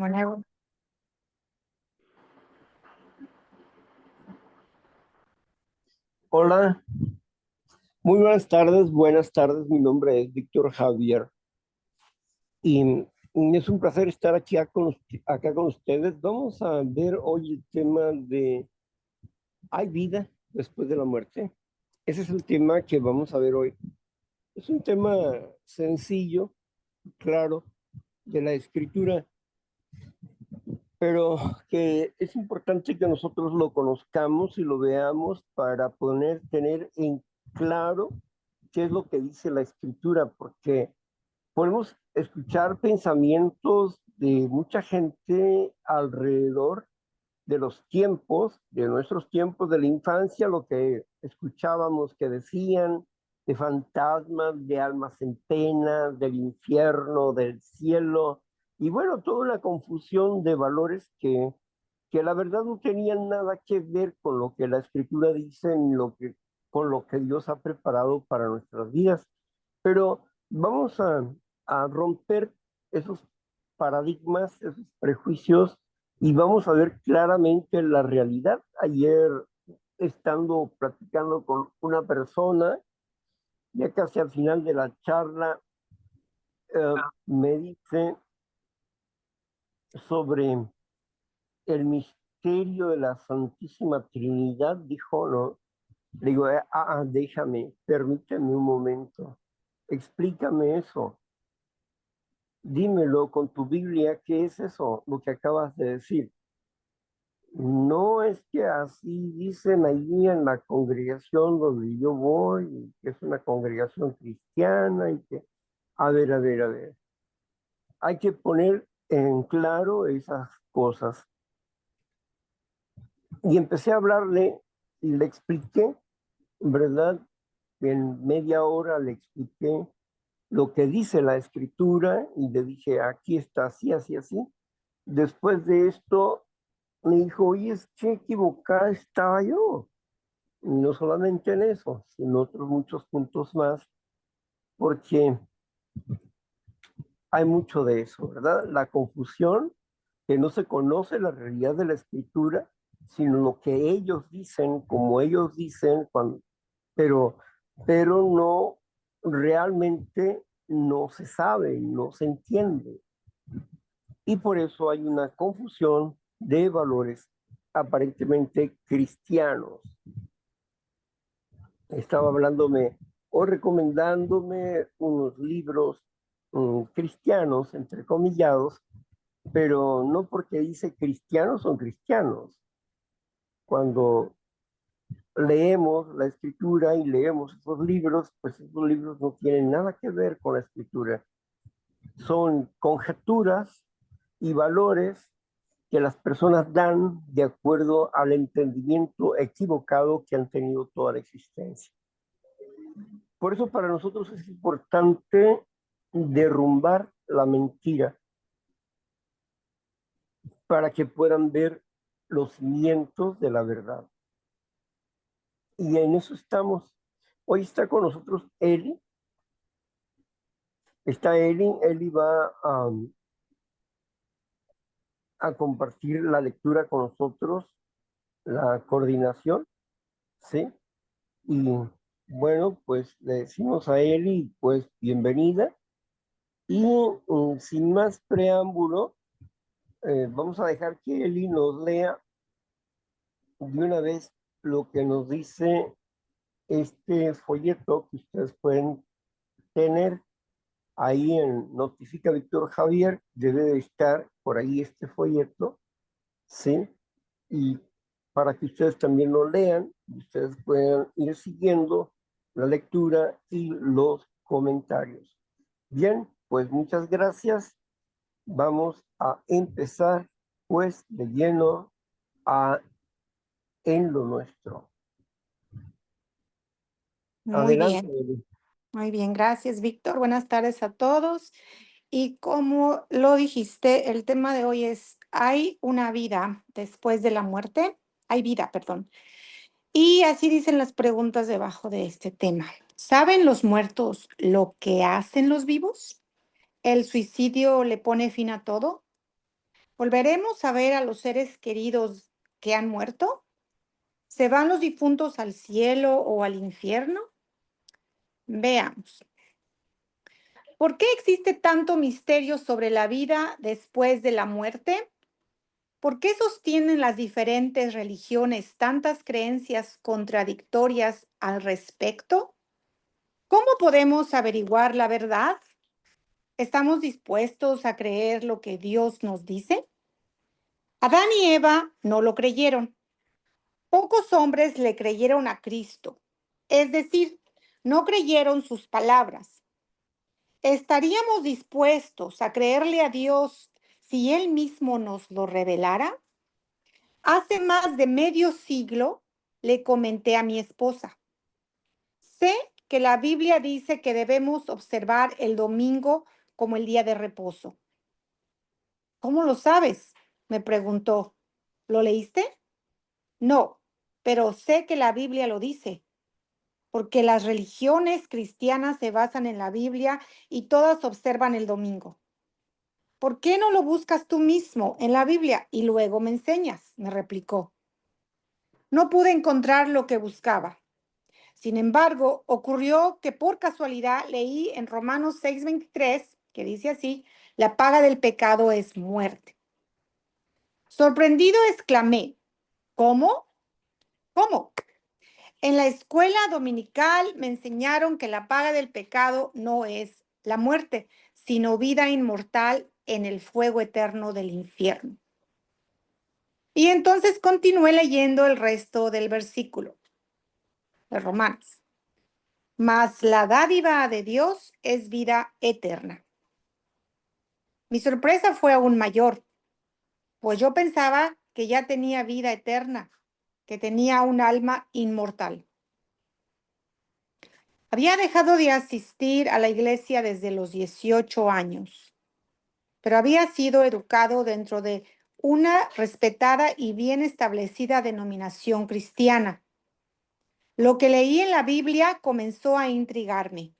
Bueno, Hola, muy buenas tardes, mi nombre es Víctor Javier y es un placer estar aquí acá con ustedes. Vamos a ver hoy el tema de ¿hay vida después de la muerte? Ese es el tema que vamos a ver hoy. Es un tema sencillo, claro, de la escritura, pero que es importante que nosotros lo conozcamos y lo veamos para poder tener en claro qué es lo que dice la escritura, porque podemos escuchar pensamientos de mucha gente alrededor de los tiempos, de nuestros tiempos de la infancia, lo que escuchábamos que decían de fantasmas, de almas en pena, del infierno, del cielo, y bueno, toda una confusión de valores que la verdad no tenían nada que ver con lo que la escritura dice ni con lo que Dios ha preparado para nuestras vidas. Pero vamos a romper esos paradigmas, esos prejuicios y vamos a ver claramente la realidad. Ayer, estando platicando con una persona, ya casi al final de la charla, me dice sobre el misterio de la Santísima Trinidad, dijo, ¿no? Le digo, déjame, permíteme un momento, explícame eso, dímelo con tu Biblia, ¿qué es eso, lo que acabas de decir? No es que así dicen allí en la congregación donde yo voy, que es una congregación cristiana y que, a ver, hay que poner en claro esas cosas. Y empecé a hablarle y le expliqué, ¿verdad? En media hora le expliqué lo que dice la escritura y le dije, aquí está así, así, así. Después de esto me dijo, oye, es que equivocada estaba yo. Y no solamente en eso, sino otros muchos puntos más, porque hay mucho de eso, ¿verdad? La confusión, que no se conoce la realidad de la escritura, sino lo que ellos dicen, como ellos dicen, pero, pero no realmente no se sabe, no se entiende. Y por eso hay una confusión de valores aparentemente cristianos. Estaba hablándome o recomendándome unos libros cristianos, entrecomillados, pero no porque dice cristianos son cristianos. Cuando leemos la escritura y leemos esos libros, pues esos libros no tienen nada que ver con la escritura. Son conjeturas y valores que las personas dan de acuerdo al entendimiento equivocado que han tenido toda la existencia. Por eso para nosotros es importante derrumbar la mentira para que puedan ver los cimientos de la verdad. Y en eso estamos. Hoy está con nosotros Eli. Está Eli va a compartir la lectura con nosotros, la coordinación, ¿sí? Y bueno, pues le decimos a Eli, pues bienvenida. Y sin más preámbulo, vamos a dejar que Eli nos lea de una vez lo que nos dice este folleto que ustedes pueden tener ahí en Notifica Víctor Javier, debe de estar por ahí este folleto, ¿sí? Y para que ustedes también lo lean, ustedes puedan ir siguiendo la lectura y los comentarios. Bien, pues muchas gracias. Vamos a empezar pues de lleno a en lo nuestro. muy Adelante. bien, muy bien. Gracias, Víctor. Buenas tardes a todos. Y como lo dijiste, el tema de hoy es, ¿hay una vida después de la muerte? Hay vida, perdón. Y así dicen las preguntas debajo de este tema. ¿Saben los muertos lo que hacen los vivos? ¿El suicidio le pone fin a todo? ¿Volveremos a ver a los seres queridos que han muerto? ¿Se van los difuntos al cielo o al infierno? Veamos. ¿Por qué existe tanto misterio sobre la vida después de la muerte? ¿Por qué sostienen las diferentes religiones tantas creencias contradictorias al respecto? ¿Cómo podemos averiguar la verdad? ¿Estamos dispuestos a creer lo que Dios nos dice? Adán y Eva no lo creyeron. Pocos hombres le creyeron a Cristo, es decir, no creyeron sus palabras. ¿Estaríamos dispuestos a creerle a Dios si Él mismo nos lo revelara? Hace más de medio siglo le comenté a mi esposa: sé que la Biblia dice que debemos observar el domingo como el día de reposo. ¿Cómo lo sabes?, me preguntó. ¿Lo leíste? No, pero sé que la Biblia lo dice, porque las religiones cristianas se basan en la Biblia y todas observan el domingo. ¿Por qué no lo buscas tú mismo en la Biblia y luego me enseñas?, me replicó. No pude encontrar lo que buscaba. Sin embargo, ocurrió que por casualidad leí en Romanos 6:23, que dice así: la paga del pecado es muerte. Sorprendido exclamé: ¿cómo? ¿Cómo? En la escuela dominical me enseñaron que la paga del pecado no es la muerte, sino vida inmortal en el fuego eterno del infierno. Y entonces continué leyendo el resto del versículo de Romanos. Mas la dádiva de Dios es vida eterna. Mi sorpresa fue aún mayor, pues yo pensaba que ya tenía vida eterna, que tenía un alma inmortal. Había dejado de asistir a la iglesia desde los 18 años, pero había sido educado dentro de una respetada y bien establecida denominación cristiana. Lo que leí en la Biblia comenzó a intrigarme.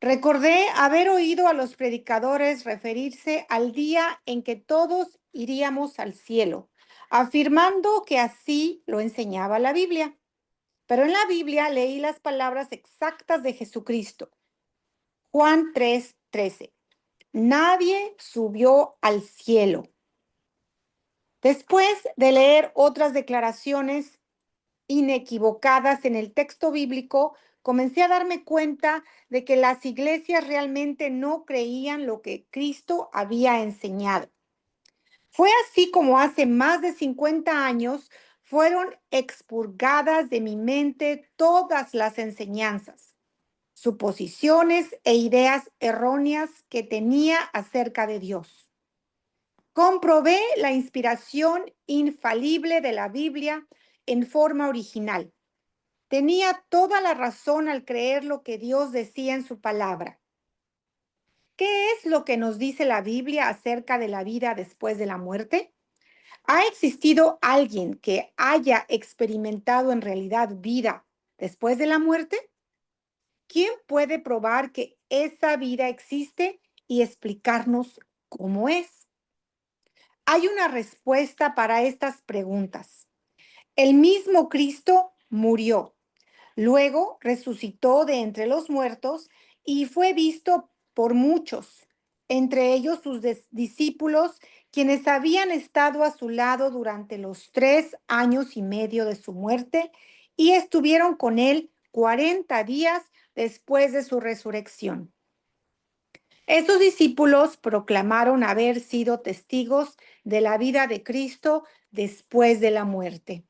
Recordé haber oído a los predicadores referirse al día en que todos iríamos al cielo, afirmando que así lo enseñaba la Biblia. Pero en la Biblia leí las palabras exactas de Jesucristo. Juan 3:13. Nadie subió al cielo. Después de leer otras declaraciones inequivocadas en el texto bíblico, comencé a darme cuenta de que las iglesias realmente no creían lo que Cristo había enseñado. Fue así como hace más de 50 años fueron expurgadas de mi mente todas las enseñanzas, suposiciones e ideas erróneas que tenía acerca de Dios. Comprobé la inspiración infalible de la Biblia en forma original. Tenía toda la razón al creer lo que Dios decía en su palabra. ¿Qué es lo que nos dice la Biblia acerca de la vida después de la muerte? ¿Ha existido alguien que haya experimentado en realidad vida después de la muerte? ¿Quién puede probar que esa vida existe y explicarnos cómo es? Hay una respuesta para estas preguntas. El mismo Cristo murió. Luego resucitó de entre los muertos y fue visto por muchos, entre ellos sus discípulos, quienes habían estado a su lado durante los 3 años y medio de su muerte y estuvieron con él 40 días después de su resurrección. Esos discípulos proclamaron haber sido testigos de la vida de Cristo después de la muerte.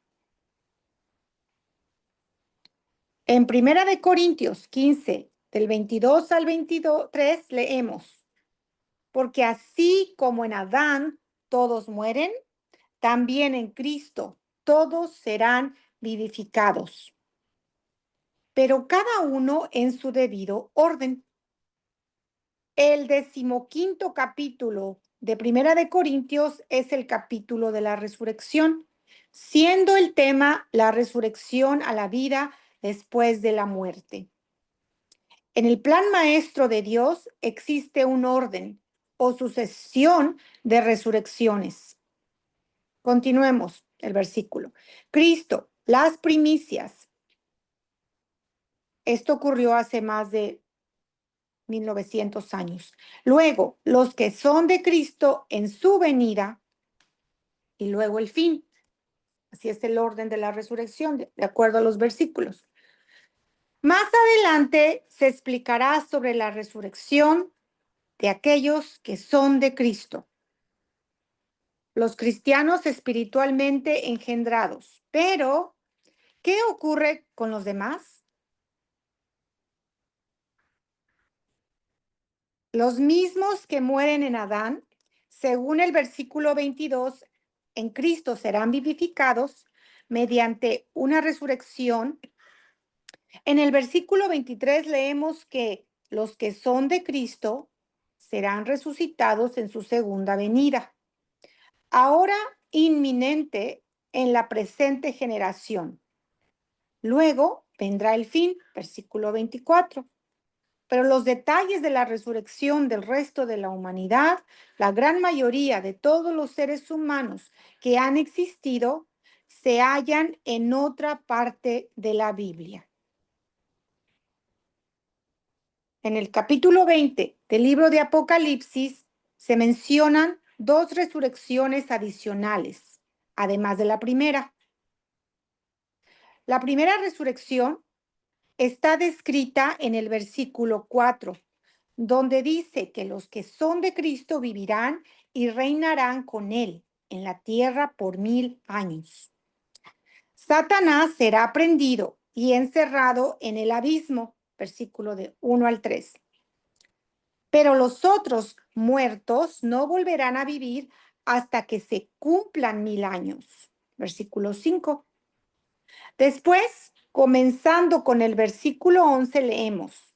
En Primera de Corintios 15, del 22 al 23, leemos: porque así como en Adán todos mueren, también en Cristo todos serán vivificados, pero cada uno en su debido orden. El 15º capítulo de Primera de Corintios es el capítulo de la resurrección, siendo el tema la resurrección a la vida después de la muerte. En el plan maestro de Dios existe un orden, o sucesión de resurrecciones. Continuemos el versículo. Cristo, las primicias. Esto ocurrió hace más de 1900 años. Luego, los que son de Cristo en su venida y luego el fin. Así es el orden de la resurrección, de acuerdo a los versículos. Más adelante se explicará sobre la resurrección de aquellos que son de Cristo, los cristianos espiritualmente engendrados. Pero, ¿qué ocurre con los demás? Los mismos que mueren en Adán, según el versículo 22, en Cristo serán vivificados mediante una resurrección. En el versículo 23 leemos que los que son de Cristo serán resucitados en su segunda venida, ahora inminente en la presente generación. Luego vendrá el fin, versículo 24. Pero los detalles de la resurrección del resto de la humanidad, la gran mayoría de todos los seres humanos que han existido, se hallan en otra parte de la Biblia. En el capítulo 20 del libro de Apocalipsis se mencionan dos resurrecciones adicionales, además de la primera. La primera resurrección está descrita en el versículo 4, donde dice que los que son de Cristo vivirán y reinarán con Él en la tierra por 1000 años. Satanás será prendido y encerrado en el abismo, versículo de 1 al 3. Pero los otros muertos no volverán a vivir hasta que se cumplan 1000 años. Versículo 5. Después, comenzando con el versículo 11, leemos: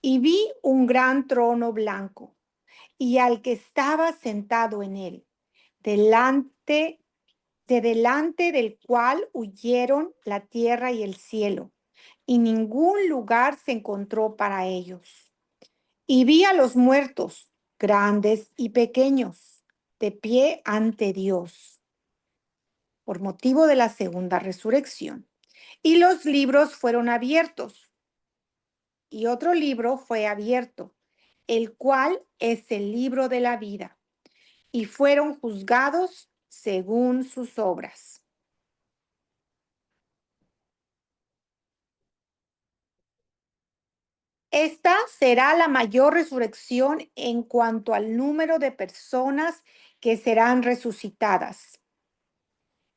Y vi un gran trono blanco, y al que estaba sentado en él, delante del cual huyeron la tierra y el cielo, y ningún lugar se encontró para ellos. Y vi a los muertos, grandes y pequeños, de pie ante Dios, por motivo de la segunda resurrección. Y los libros fueron abiertos, y otro libro fue abierto, el cual es el libro de la vida, y fueron juzgados según sus obras. Esta será la mayor resurrección en cuanto al número de personas que serán resucitadas.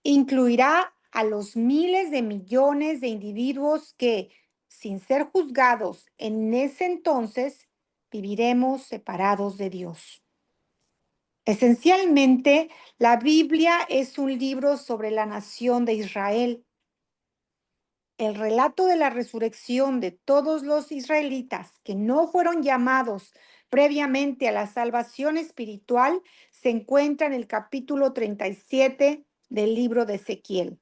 Incluirá a los miles de millones de individuos que, sin ser juzgados en ese entonces, viviremos separados de Dios. Esencialmente, la Biblia es un libro sobre la nación de Israel. El relato de la resurrección de todos los israelitas que no fueron llamados previamente a la salvación espiritual se encuentra en el capítulo 37 del libro de Ezequiel.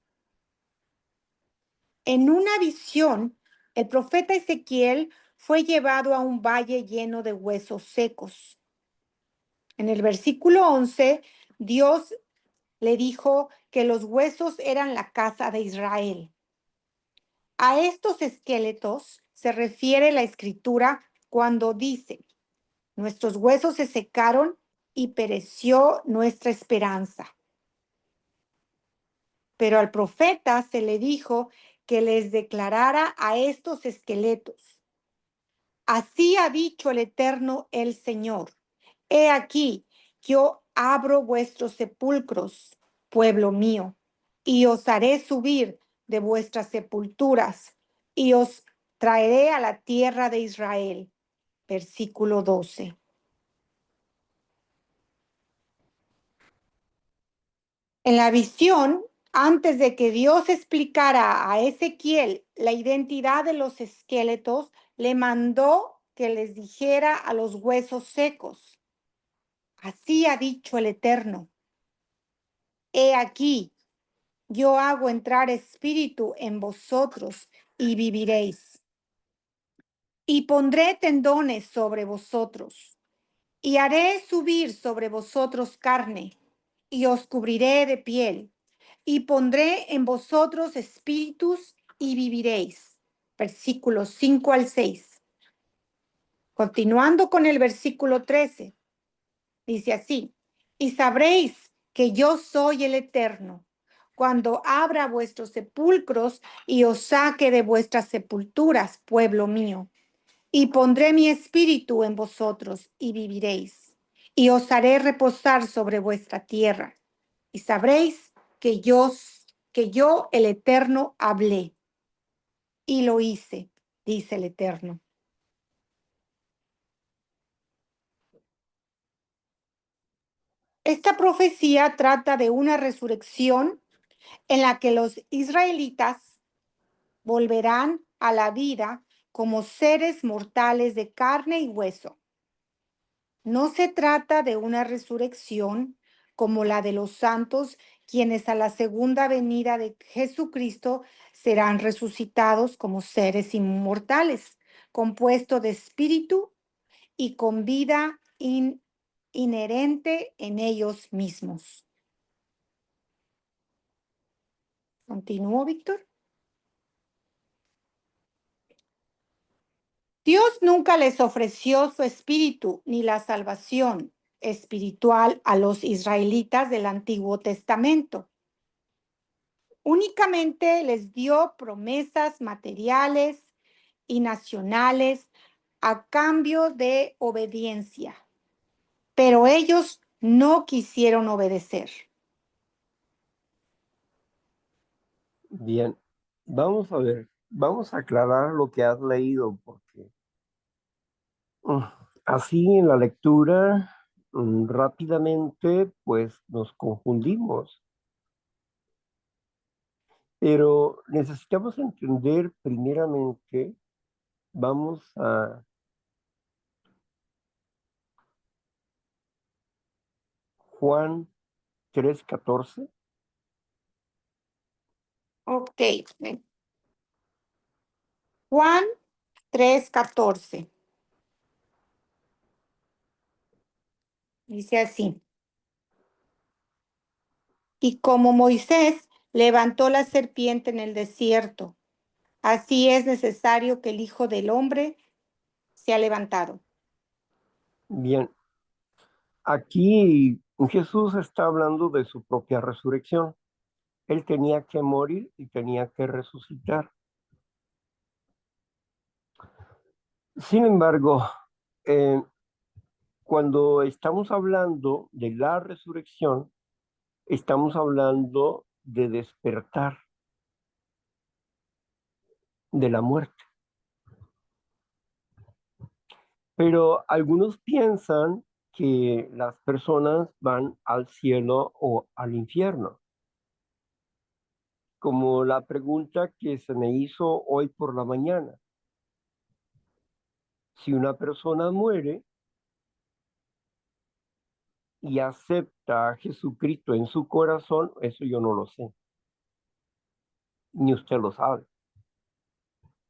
En una visión, el profeta Ezequiel fue llevado a un valle lleno de huesos secos. En el versículo 11, Dios le dijo que los huesos eran la casa de Israel. A estos esqueletos se refiere la escritura cuando dice: nuestros huesos se secaron y pereció nuestra esperanza. Pero al profeta se le dijo que les declarara a estos esqueletos: así ha dicho el Eterno el Señor, he aquí, yo abro vuestros sepulcros, pueblo mío, y os haré subir de vuestras sepulturas, y os traeré a la tierra de Israel. Versículo 12. En la visión, antes de que Dios explicara a Ezequiel la identidad de los esqueletos, le mandó que les dijera a los huesos secos: así ha dicho el Eterno, he aquí, yo hago entrar espíritu en vosotros y viviréis. Y pondré tendones sobre vosotros, Y haré subir sobre vosotros carne, y os cubriré de piel, y pondré en vosotros espíritus, y viviréis. Versículos 5 al 6. Continuando con el versículo 13, dice así: y sabréis que yo soy el Eterno, cuando abra vuestros sepulcros y os saque de vuestras sepulturas, pueblo mío. Y pondré mi espíritu en vosotros y viviréis, y os haré reposar sobre vuestra tierra. Y sabréis que yo el Eterno hablé y lo hice, dice el Eterno. Esta profecía trata de una resurrección en la que los israelitas volverán a la vida como seres mortales de carne y hueso. No se trata de una resurrección como la de los santos, quienes a la segunda venida de Jesucristo serán resucitados como seres inmortales, compuestos de espíritu y con vida inherente en ellos mismos. ¿Continúo, Víctor? Dios nunca les ofreció su espíritu ni la salvación espiritual a los israelitas del Antiguo Testamento. Únicamente les dio promesas materiales y nacionales a cambio de obediencia, pero ellos no quisieron obedecer. Bien, vamos a ver, vamos a aclarar lo que has leído, porque mm, así en la lectura rápidamente pues nos confundimos, pero necesitamos entender primeramente, vamos a Juan 3:14. Ok, Juan 3:14 dice así: y como Moisés levantó la serpiente en el desierto, así es necesario que el Hijo del Hombre sea levantado. Bien, aquí Jesús está hablando de su propia resurrección. Él tenía que morir y tenía que resucitar. Sin embargo, eh, cuando estamos hablando de la resurrección, estamos hablando de despertar de la muerte. Pero algunos piensan que las personas van al cielo o al infierno, como la pregunta que se me hizo hoy por la mañana. Si una persona muere y acepta a Jesucristo en su corazón, eso yo no lo sé, ni usted lo sabe.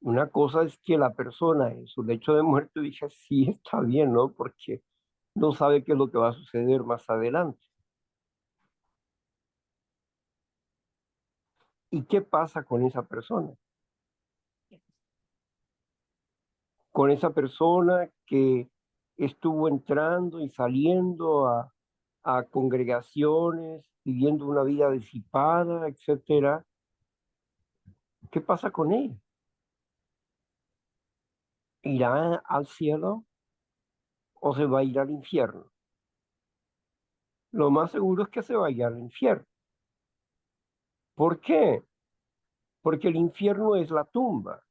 Una cosa es que la persona en su lecho de muerte diga, sí, está bien, ¿no? Porque no sabe qué es lo que va a suceder más adelante. ¿Y qué pasa con esa persona? Con esa persona que estuvo entrando y saliendo a congregaciones, viviendo una vida disipada, etcétera. ¿Qué pasa con él? ¿Irá al cielo o se va a ir al infierno? Lo más seguro es que se va a ir al infierno. ¿Por qué? Porque el infierno es la tumba.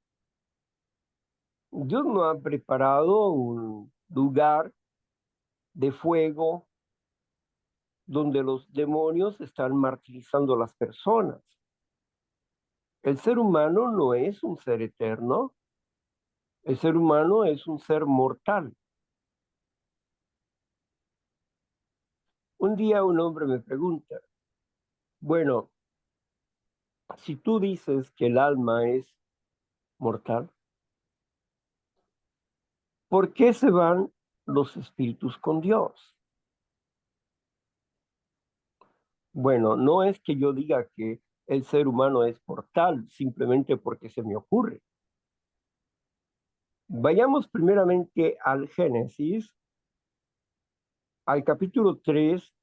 Dios no ha preparado un lugar de fuego donde los demonios están martirizando a las personas. El ser humano no es un ser eterno, el ser humano es un ser mortal. Un día un hombre me pregunta, bueno, si tú dices que el alma es mortal, ¿por qué se van los espíritus con Dios. Bueno, no es que yo diga que el ser humano es mortal, simplemente porque se me ocurre. Vayamos primeramente al Génesis, al capítulo 3,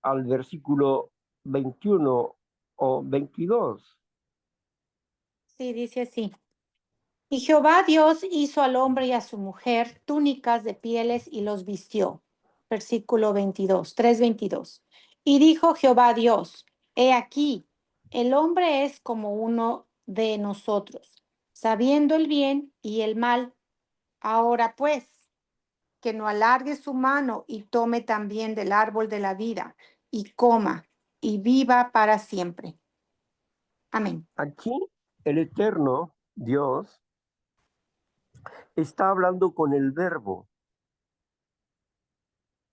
al versículo 21 o 22. Sí, dice así. Y Jehová Dios hizo al hombre y a su mujer túnicas de pieles y los vistió. Versículo 22, 3:22. Y dijo Jehová Dios, he aquí, el hombre es como uno de nosotros, sabiendo el bien y el mal. Ahora pues, que no alargue su mano y tome también del árbol de la vida y coma y viva para siempre. Amén. Aquí el eterno Dios está hablando con el verbo.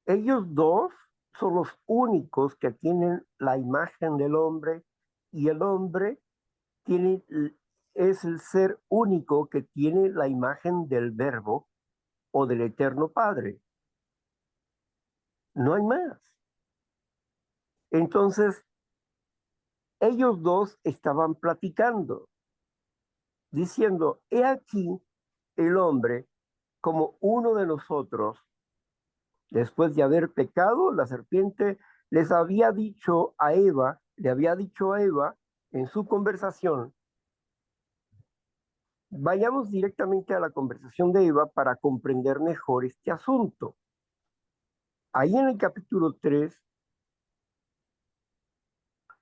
Ellos dos son los únicos que tienen la imagen del hombre y el hombre tiene, es el ser único que tiene la imagen del verbo o del eterno Padre. No hay más. Entonces, ellos dos estaban platicando, diciendo, he aquí el hombre como uno de nosotros. Después de haber pecado, la serpiente les había dicho a Eva, le había dicho a Eva en su conversación. Vayamos directamente a la conversación de Eva para comprender mejor este asunto. Ahí en el capítulo 3,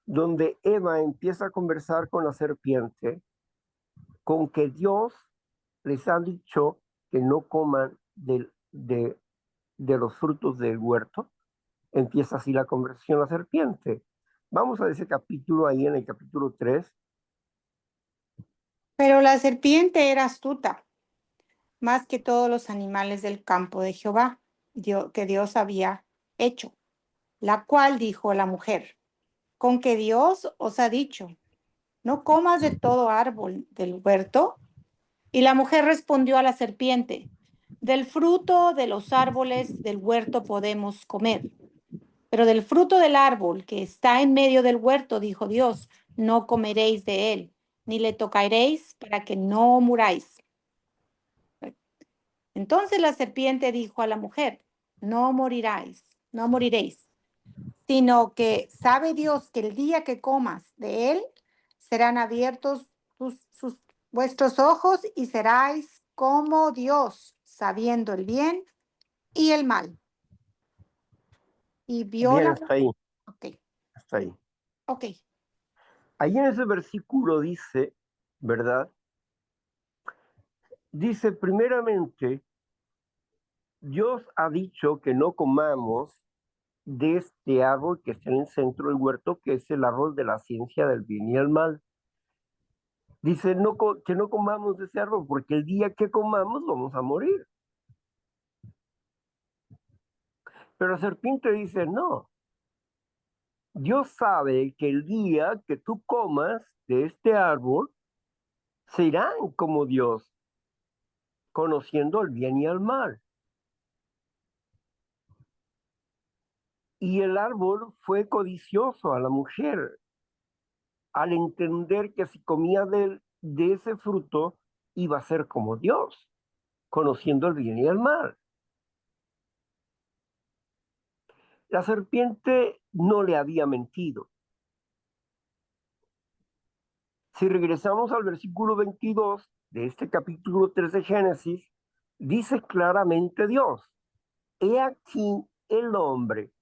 donde Eva empieza a conversar con la serpiente, con que Dios les ha dicho que no coman de los frutos del huerto, empieza así la conversación la serpiente. Vamos a ese capítulo ahí en el capítulo 3. Pero la serpiente era astuta, más que todos los animales del campo de Jehová, que Dios había hecho, la cual dijo a la mujer, con que Dios os ha dicho, no comas de todo árbol del huerto. Y la mujer respondió a la serpiente, del fruto de los árboles del huerto podemos comer, pero del fruto del árbol que está en medio del huerto, dijo Dios, no comeréis de él, ni le tocaréis para que no muráis. Entonces la serpiente dijo a la mujer, no moriráis, no moriréis, sino que sabe Dios que el día que comas de él, serán abiertos vuestros ojos y seráis como Dios, sabiendo el bien y el mal. Y vio Bien, la... hasta ahí, Ok, hasta ahí. ok. Ahí en ese versículo dice, ¿verdad? Dice primeramente, Dios ha dicho que no comamos de este árbol que está en el centro del huerto, que es el árbol de la ciencia del bien y el mal. Dice no, que no comamos de ese árbol, porque el día que comamos vamos a morir. Pero la serpiente dice, no, Dios sabe que el día que tú comas de este árbol, serán como Dios, conociendo el bien y el mal. Y el árbol fue codicioso a la mujer, al entender que si comía de ese fruto, iba a ser como Dios, conociendo el bien y el mal. La serpiente no le había mentido. Si regresamos al versículo 22 de este capítulo 3 de Génesis, dice claramente Dios, he aquí el hombre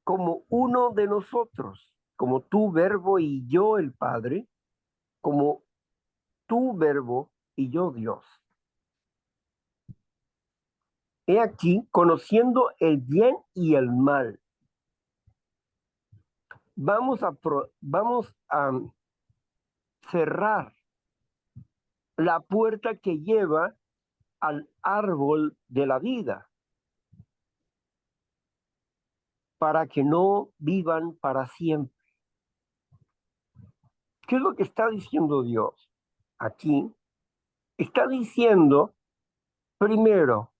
como uno de nosotros, como tú verbo y yo el Padre, como tú verbo y yo Dios. He aquí conociendo el bien y el mal. Vamos a cerrar la puerta que lleva al árbol de la vida para que no vivan para siempre. ¿Qué es lo que está diciendo Dios? Aquí Está diciendo, primero,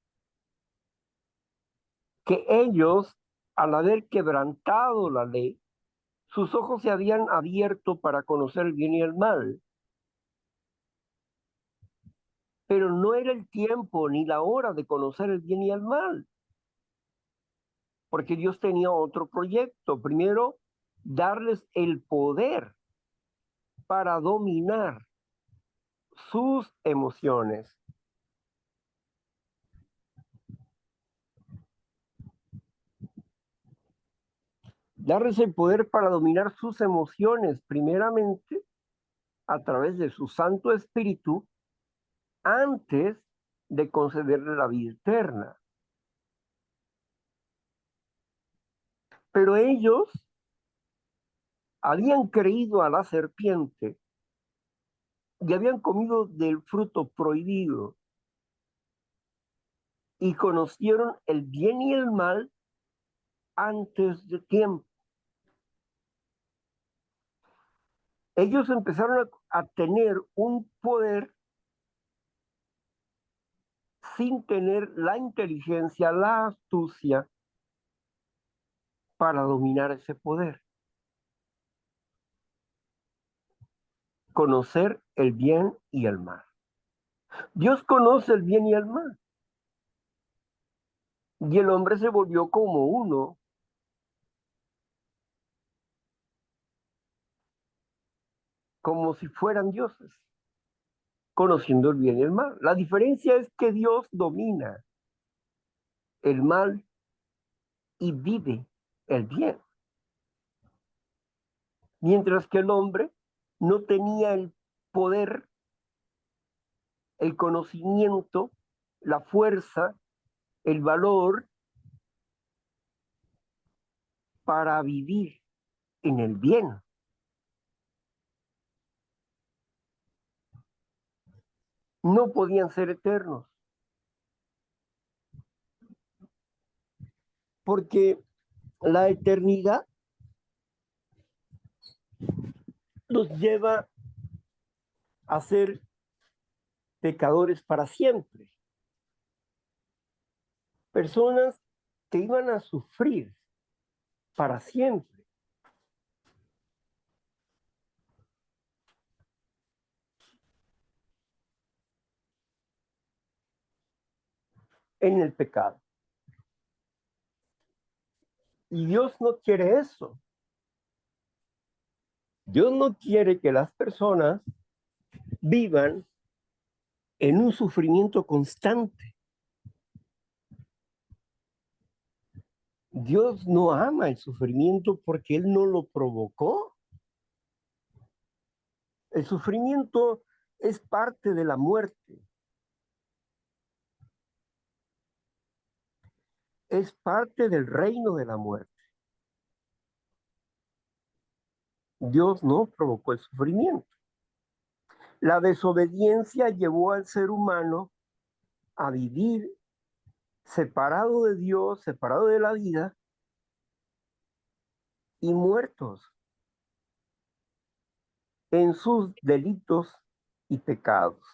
que ellos, al haber quebrantado la ley, sus ojos se habían abierto para conocer el bien y el mal, pero no era el tiempo ni la hora de conocer el bien y el mal, porque Dios tenía otro proyecto. Primero, darles el poder para dominar sus emociones. Darles el poder para dominar sus emociones, primeramente a través de su Santo Espíritu, antes de concederle la vida eterna. Pero ellos habían creído a la serpiente y habían comido del fruto prohibido y conocieron el bien y el mal antes de tiempo. Ellos empezaron a tener un poder sin tener la inteligencia, la astucia para dominar ese poder. Conocer el bien y el mal. Dios conoce el bien y el mal. Y el hombre se volvió como uno, como si fueran dioses, conociendo el bien y el mal. La diferencia es que Dios domina el mal y vive el bien, mientras que el hombre no tenía el poder, el conocimiento, la fuerza, el valor para vivir en el bien. No podían ser eternos, porque la eternidad los lleva a ser pecadores para siempre, personas que iban a sufrir para siempre en el pecado. Y Dios no quiere eso. Dios no quiere que las personas vivan en un sufrimiento constante. Dios no ama el sufrimiento porque Él no lo provocó. El sufrimiento es parte de la muerte, es parte del reino de la muerte. Dios no provocó el sufrimiento. La desobediencia llevó al ser humano a vivir separado de Dios, separado de la vida y muertos en sus delitos y pecados.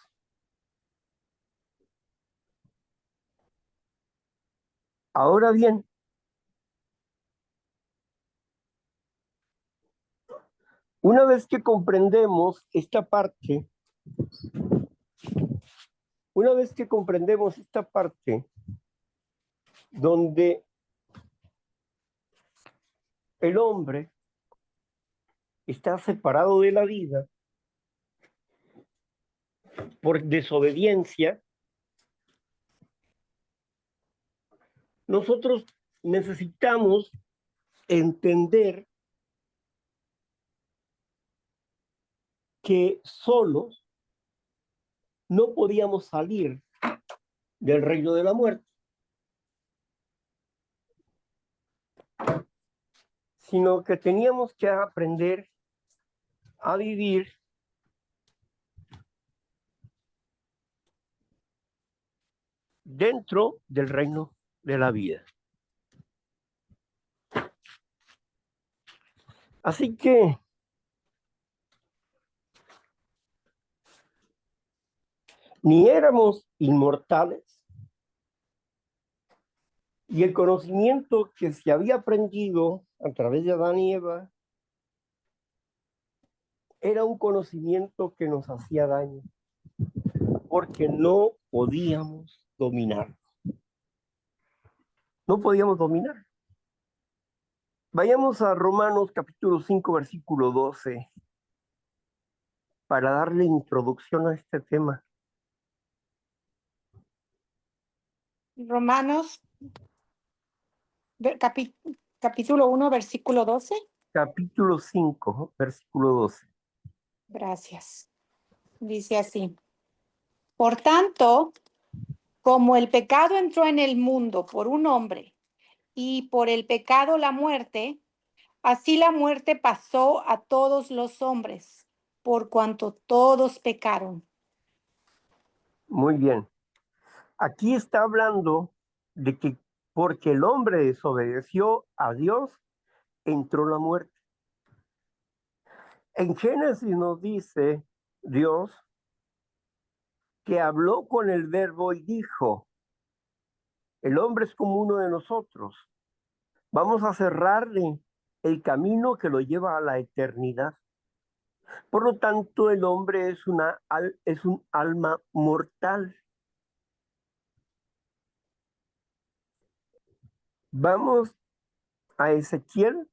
Ahora bien, una vez que comprendemos esta parte, una vez que comprendemos esta parte donde el hombre está separado de la vida por desobediencia, nosotros necesitamos entender que solos no podíamos salir del reino de la muerte, sino que teníamos que aprender a vivir dentro del reino de la vida. Así que ni éramos inmortales, y el conocimiento que se había aprendido a través de Adán y Eva era un conocimiento que nos hacía daño, porque no podíamos dominar. No podíamos dominar. Vayamos a Romanos capítulo 5, versículo 12, para darle introducción a este tema. Romanos, capítulo 1, versículo 12. Capítulo 5, versículo 12. Gracias. Dice así. Por tanto, como el pecado entró en el mundo por un hombre y por el pecado la muerte, así la muerte pasó a todos los hombres, por cuanto todos pecaron. Muy bien. Aquí está hablando de que porque el hombre desobedeció a Dios, entró la muerte. En Génesis nos dice Dios que habló con el verbo y dijo, el hombre es como uno de nosotros. Vamos a cerrarle el camino que lo lleva a la eternidad. Por lo tanto, el hombre es un alma mortal. Vamos a Ezequiel,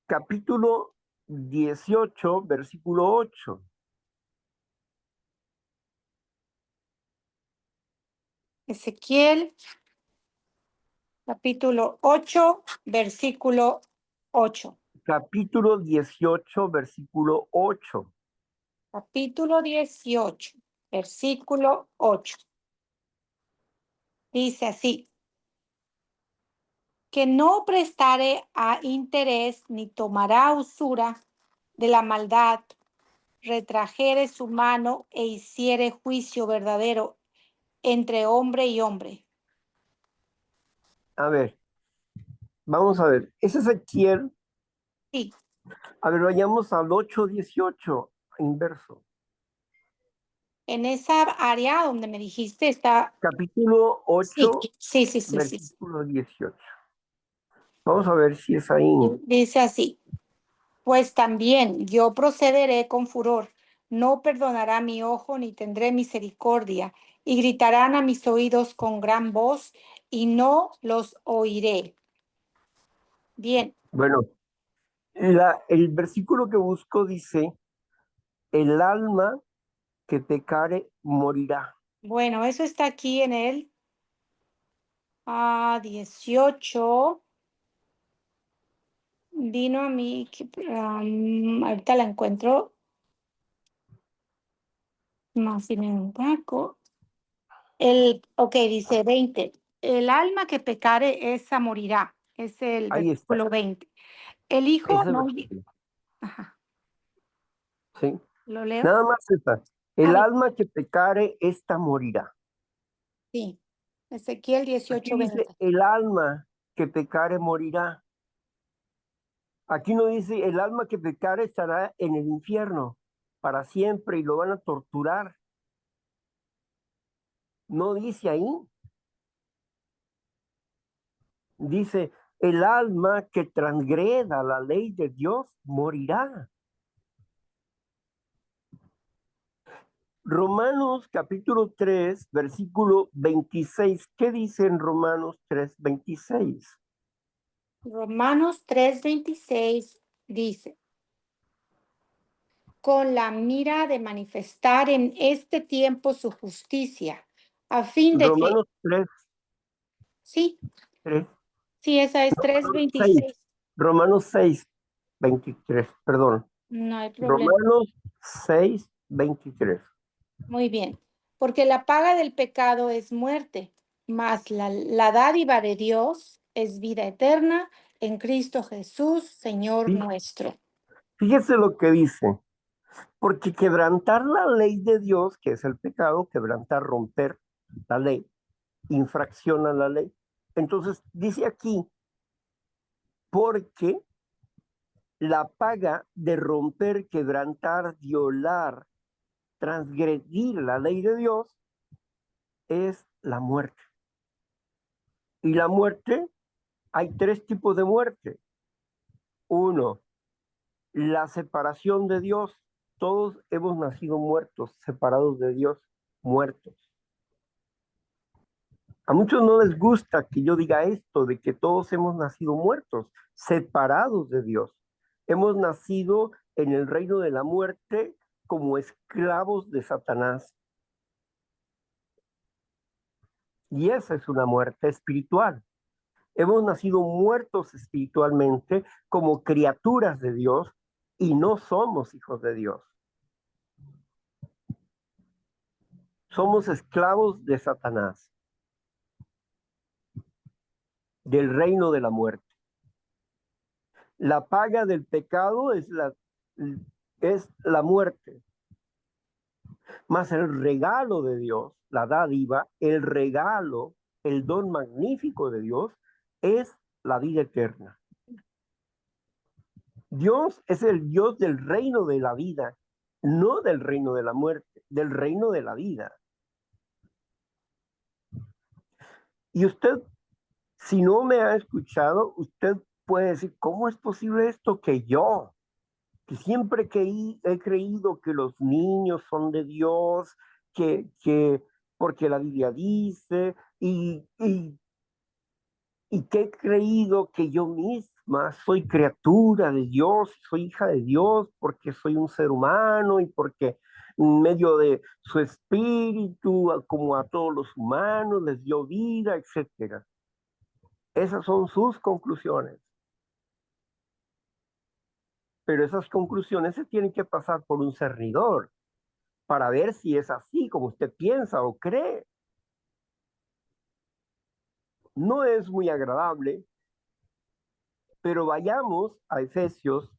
capítulo 18, versículo 8. Ezequiel, capítulo 8, versículo 8. Capítulo 18, versículo 8. Capítulo 18, versículo 8. Dice así, que no prestare a interés ni tomará usura de la maldad, retrajere su mano e hiciere juicio verdadero entre hombre y hombre. A ver, vamos a ver. Es Ezequiel. Sí, A ver, vayamos al 8:18, inverso. en esa área donde me dijiste está. Capítulo Sí, 8, sí, sí, sí, sí. versículo 18. Vamos a ver si es ahí. Dice así, pues también yo procederé con furor, no perdonará mi ojo ni tendré misericordia, y gritarán a mis oídos con gran voz, y no los oiré. Bien, Bueno, el versículo que busco dice, el alma que pecare morirá. bueno, eso está aquí en el 18. Vino a mí, ahorita la encuentro, más sin embargo. Ok, dice 20. El alma que pecare, esa morirá. Es el Ahí está, versículo 20. El hijo, ese no, versículo. ajá, ¿Sí? lo leo. Nada más esta. A El ver, alma que pecare, esta morirá. sí. Ezequiel Aquí 18, dice, 20. el alma que pecare morirá. Aquí no dice, el alma que pecare estará en el infierno para siempre y lo van a torturar. No dice ahí. Dice, el alma que transgreda la ley de Dios morirá. Romanos capítulo 3, versículo 26. ¿Qué dice en Romanos 3, 26? Romanos 3:26 dice, con la mira de manifestar en este tiempo su justicia, a fin de que, Romanos 3, sí, 3, sí, esa es tres Romanos 6, veintiséis. Romanos 6, 23, perdón. No hay problema. Romanos 6, 23. Muy bien, porque la paga del pecado es muerte, mas la dádiva de Dios es vida eterna en Cristo Jesús, Señor Sí, nuestro. fíjese lo que dice, porque quebrantar la ley de Dios, que es el pecado, quebrantar, romper la ley, infracciona la ley. Entonces dice aquí, porque la paga de romper, quebrantar, violar transgredir la ley de Dios es la muerte. Y la muerte, hay tres tipos de muerte. Uno, la separación de Dios. Todos hemos nacido muertos, separados de Dios, muertos. A muchos no les gusta que yo diga esto, de que todos hemos nacido muertos, separados de Dios. Hemos nacido en el reino de la muerte como esclavos de Satanás. Y esa es una muerte espiritual. Hemos nacido muertos espiritualmente como criaturas de Dios y no somos hijos de Dios. Somos esclavos de Satanás, del reino de la muerte. La paga del pecado es la muerte. Mas el regalo de Dios, la dádiva, el regalo, el don magnífico de Dios es la vida eterna. Dios es el Dios del reino de la vida, no del reino de la muerte, del reino de la vida. Y usted, si no me ha escuchado, usted puede decir, ¿cómo es posible esto que yo, que siempre que he creído que los niños son de Dios, porque la Biblia dice, y que he creído que yo misma soy criatura de Dios, soy hija de Dios, porque soy un ser humano y porque en medio de su espíritu, como a todos los humanos, les dio vida, etcétera? Esas son sus conclusiones. Pero esas conclusiones se tienen que pasar por un cernidor para ver si es así como usted piensa o cree. No es muy agradable, pero vayamos a Efesios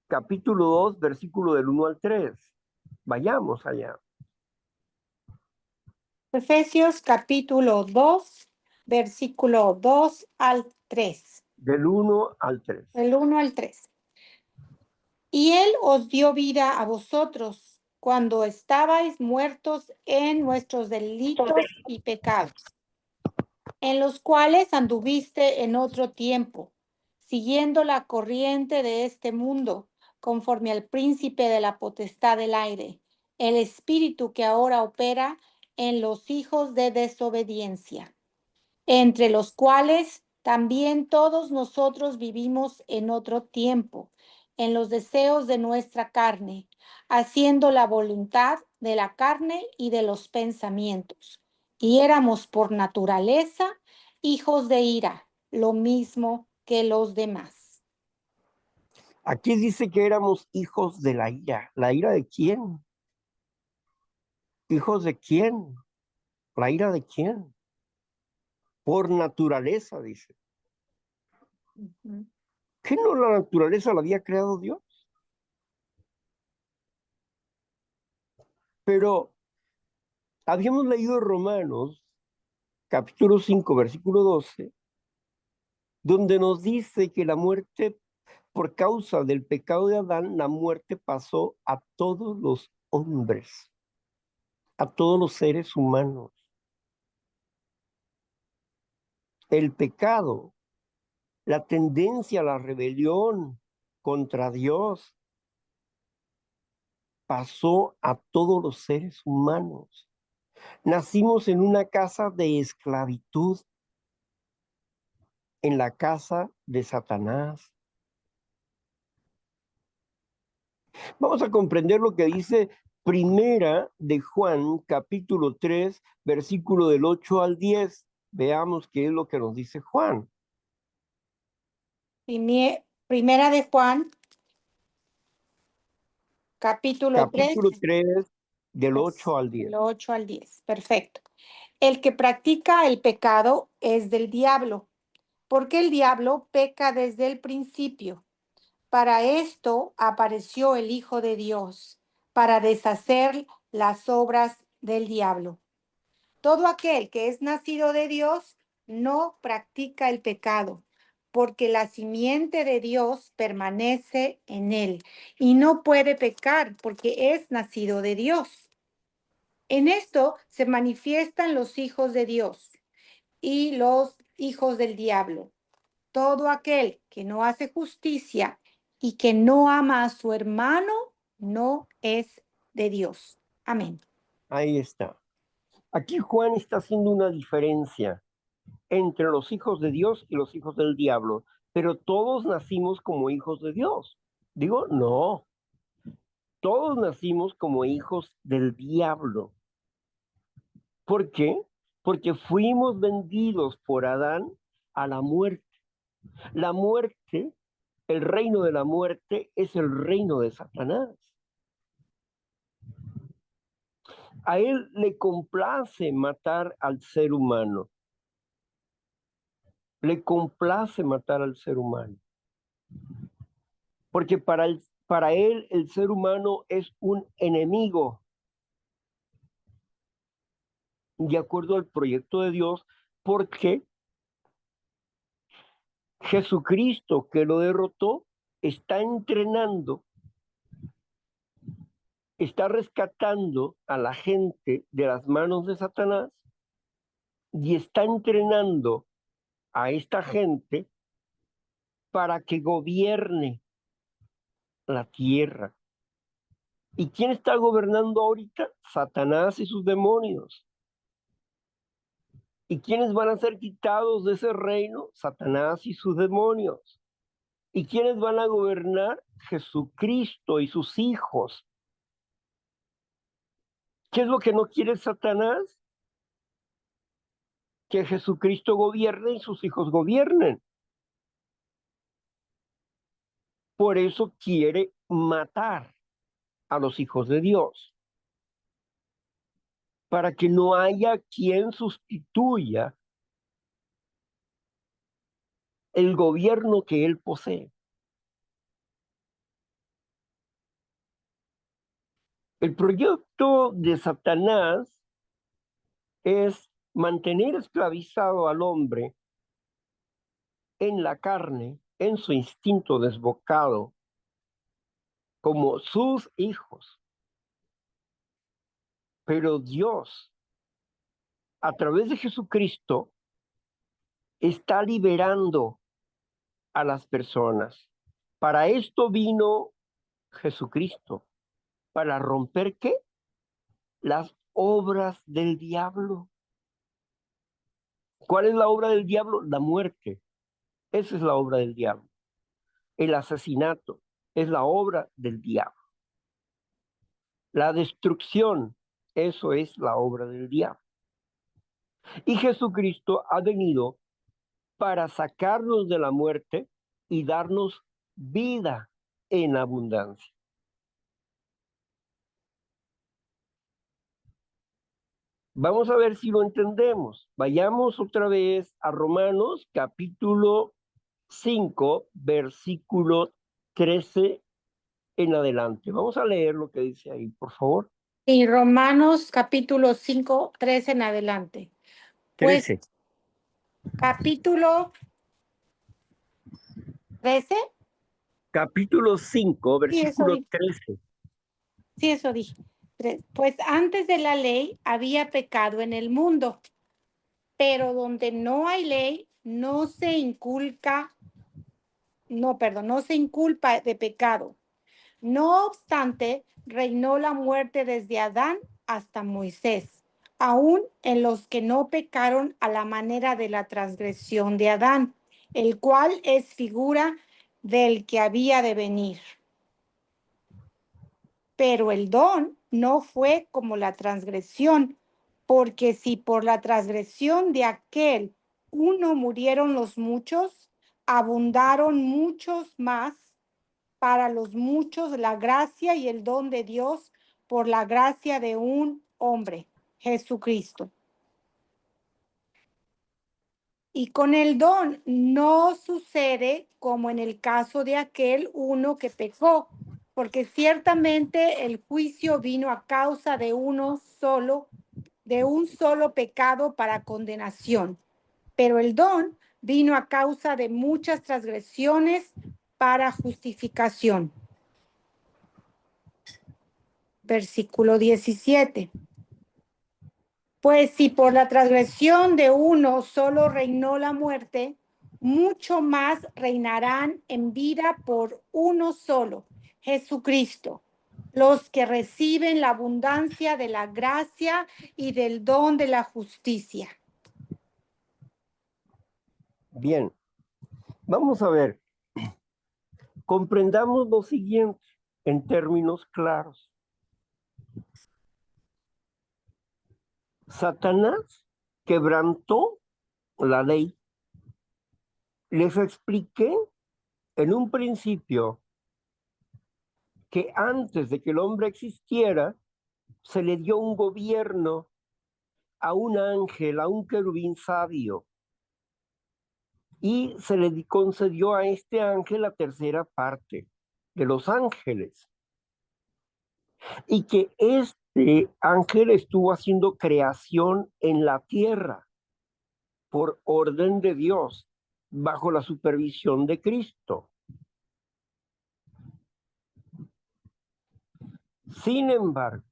capítulo 2, versículo del 1 al 3. Vayamos allá. Efesios capítulo 2, versículo 2 al 3. Del 1 al 3. Del 1 al 3. Y Él os dio vida a vosotros cuando estabais muertos en vuestros delitos y pecados, en los cuales anduviste en otro tiempo, siguiendo la corriente de este mundo, conforme al príncipe de la potestad del aire, el espíritu que ahora opera en los hijos de desobediencia, entre los cuales también todos nosotros vivimos en otro tiempo, en los deseos de nuestra carne, haciendo la voluntad de la carne y de los pensamientos. Y éramos por naturaleza hijos de ira, lo mismo que los demás. Aquí dice que éramos hijos de la ira. ¿La ira de quién? ¿Hijos de quién? ¿La ira de quién? Por naturaleza, dice. ¿Qué no la naturaleza la había creado Dios? Pero habíamos leído Romanos, capítulo 5, versículo 12, donde nos dice que la muerte, por causa del pecado de Adán, la muerte pasó a todos los hombres, a todos los seres humanos. El pecado, la tendencia a la rebelión contra Dios, pasó a todos los seres humanos. Nacimos en una casa de esclavitud, en la casa de Satanás. Vamos a comprender lo que dice Primera de Juan, capítulo 3, versículo del 8 al 10. Veamos qué es lo que nos dice Juan. Primera de Juan, capítulo 3, Capítulo 3, del 8 al del 10. 8 al 10. Perfecto. El que practica el pecado es del diablo, porque el diablo peca desde el principio. Para esto apareció el Hijo de Dios, para deshacer las obras del diablo. Todo aquel que es nacido de Dios no practica el pecado, porque la simiente de Dios permanece en él y no puede pecar porque es nacido de Dios. En esto se manifiestan los hijos de Dios y los hijos del diablo. Todo aquel que no hace justicia y que no ama a su hermano no es de Dios. Amén. Ahí está. Aquí Juan está haciendo una diferencia entre los hijos de Dios y los hijos del diablo, pero todos nacimos como hijos de Dios. Digo, no, todos nacimos como hijos del diablo. ¿Por qué? Porque fuimos vendidos por Adán a la muerte. La muerte, el reino de la muerte es el reino de Satanás. A él le complace matar al ser humano. Le complace matar al ser humano. Porque para él el ser humano es un enemigo. De acuerdo al proyecto de Dios, porque Jesucristo que lo derrotó está entrenando, está rescatando a la gente de las manos de Satanás y está entrenando a esta gente para que gobierne la tierra. ¿Y quién está gobernando ahorita? Satanás y sus demonios. ¿Y quiénes van a ser quitados de ese reino? Satanás y sus demonios. ¿Y quiénes van a gobernar? Jesucristo y sus hijos. ¿Qué es lo que no quiere Satanás? Que Jesucristo gobierne y sus hijos gobiernen. Por eso quiere matar a los hijos de Dios, para que no haya quien sustituya el gobierno que él posee. El proyecto de Satanás es mantener esclavizado al hombre en la carne, en su instinto desbocado, como sus hijos. Pero Dios, a través de Jesucristo, está liberando a las personas. Para esto vino Jesucristo, para romper ¿qué? Las obras del diablo. ¿Cuál es la obra del diablo? La muerte. Esa es la obra del diablo. El asesinato es la obra del diablo. La destrucción, eso es la obra del diablo. Y Jesucristo ha venido para sacarnos de la muerte y darnos vida en abundancia. Vamos a ver si lo entendemos. Vayamos otra vez a Romanos capítulo 5, versículo 13 en adelante. Vamos a leer lo que dice ahí, por favor. Y Romanos capítulo 5, 13 en adelante. Pues 13. capítulo 13, Capítulo 5, sí, eso versículo dije. 13. Sí, eso dije. Pues antes de la ley había pecado en el mundo, pero donde no hay ley, no se inculpa de pecado. No obstante, reinó la muerte desde Adán hasta Moisés, aun en los que no pecaron a la manera de la transgresión de Adán, el cual es figura del que había de venir. Pero el don no fue como la transgresión, porque si por la transgresión de aquel uno murieron los muchos, abundaron muchos más para los muchos la gracia y el don de Dios por la gracia de un hombre, Jesucristo. Y con el don no sucede como en el caso de aquel uno que pecó, porque ciertamente el juicio vino a causa de de un solo pecado para condenación. Pero el don vino a causa de muchas transgresiones para justificación. Versículo 17. Pues si por la transgresión de uno solo reinó la muerte, mucho más reinarán en vida por uno solo, Jesucristo, los que reciben la abundancia de la gracia y del don de la justicia. Bien, vamos a ver. Comprendamos lo siguiente en términos claros. Satanás quebrantó la ley. Les expliqué en un principio que antes de que el hombre existiera, se le dio un gobierno a un ángel, a un querubín sabio, y se le concedió a este ángel la tercera parte de los ángeles, y que este ángel estuvo haciendo creación en la tierra por orden de Dios, bajo la supervisión de Cristo. Sin embargo,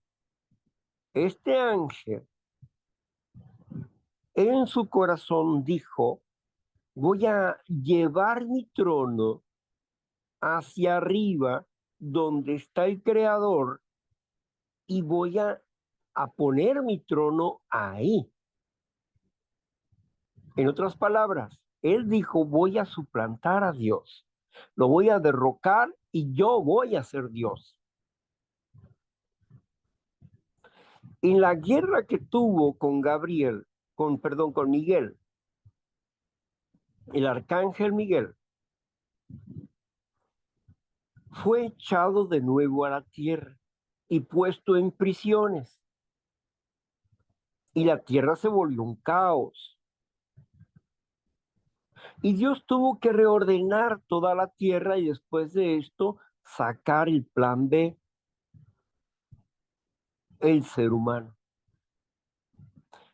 este ángel en su corazón dijo: voy a llevar mi trono hacia arriba donde está el Creador y voy a poner mi trono ahí. En otras palabras, él dijo: voy a suplantar a Dios, lo voy a derrocar y yo voy a ser Dios. En la guerra que tuvo con con Miguel, el arcángel Miguel, fue echado de nuevo a la tierra y puesto en prisiones. Y la tierra se volvió un caos. Y Dios tuvo que reordenar toda la tierra y después de esto sacar el plan B, el ser humano.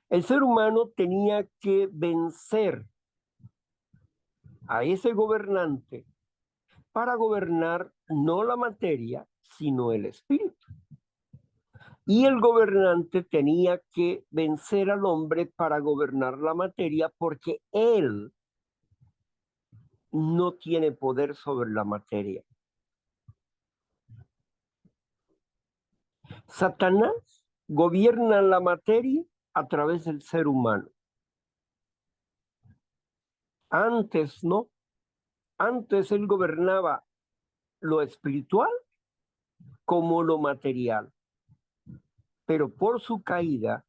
El ser humano tenía que vencer a ese gobernante para gobernar no la materia, sino el espíritu. Y el gobernante tenía que vencer al hombre para gobernar la materia, porque él no tiene poder sobre la materia. Satanás gobierna la materia a través del ser humano. Antes no. Antes él gobernaba lo espiritual como lo material. Pero por su caída,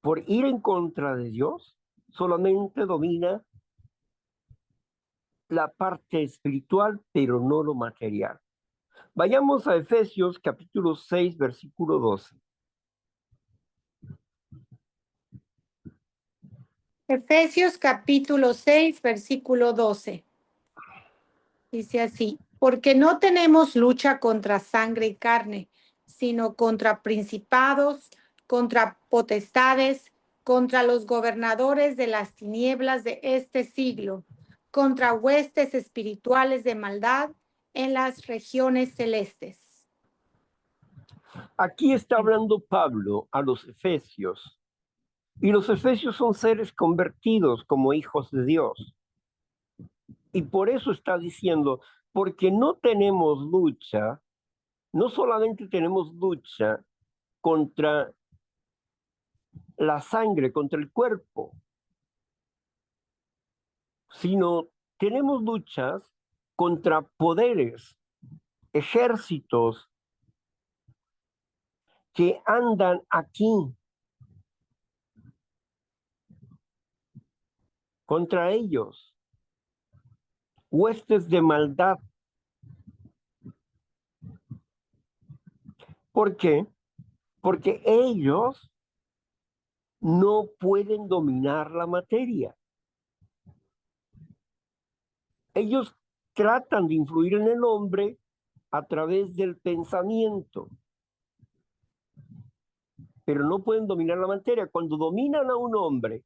por ir en contra de Dios, solamente domina la parte espiritual, pero no lo material. Vayamos a Efesios capítulo 6, versículo 12. Efesios capítulo 6, versículo 12. Dice así: porque no tenemos lucha contra sangre y carne, sino contra principados, contra potestades, contra los gobernadores de las tinieblas de este siglo, contra huestes espirituales de maldad en las regiones celestes. Aquí está hablando Pablo a los efesios, y los efesios son seres convertidos como hijos de Dios. Y por eso está diciendo: porque no tenemos lucha, no solamente tenemos lucha contra la sangre, contra el cuerpo, sino tenemos luchas contra poderes, ejércitos que andan aquí, contra ellos, huestes de maldad. ¿Por qué? Porque ellos no pueden dominar la materia. Ellos tratan de influir en el hombre a través del pensamiento, pero no pueden dominar la materia. Cuando dominan a un hombre,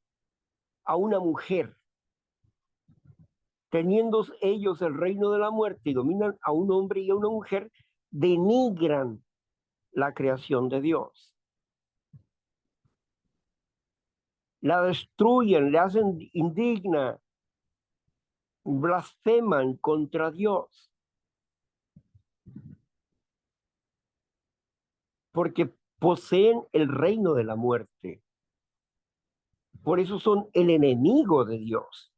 a una mujer, teniendo ellos el reino de la muerte y dominan a un hombre y a una mujer, denigran la creación de Dios. La destruyen, le hacen indigna, blasfeman contra Dios. Porque poseen el reino de la muerte. Por eso son el enemigo de Dios.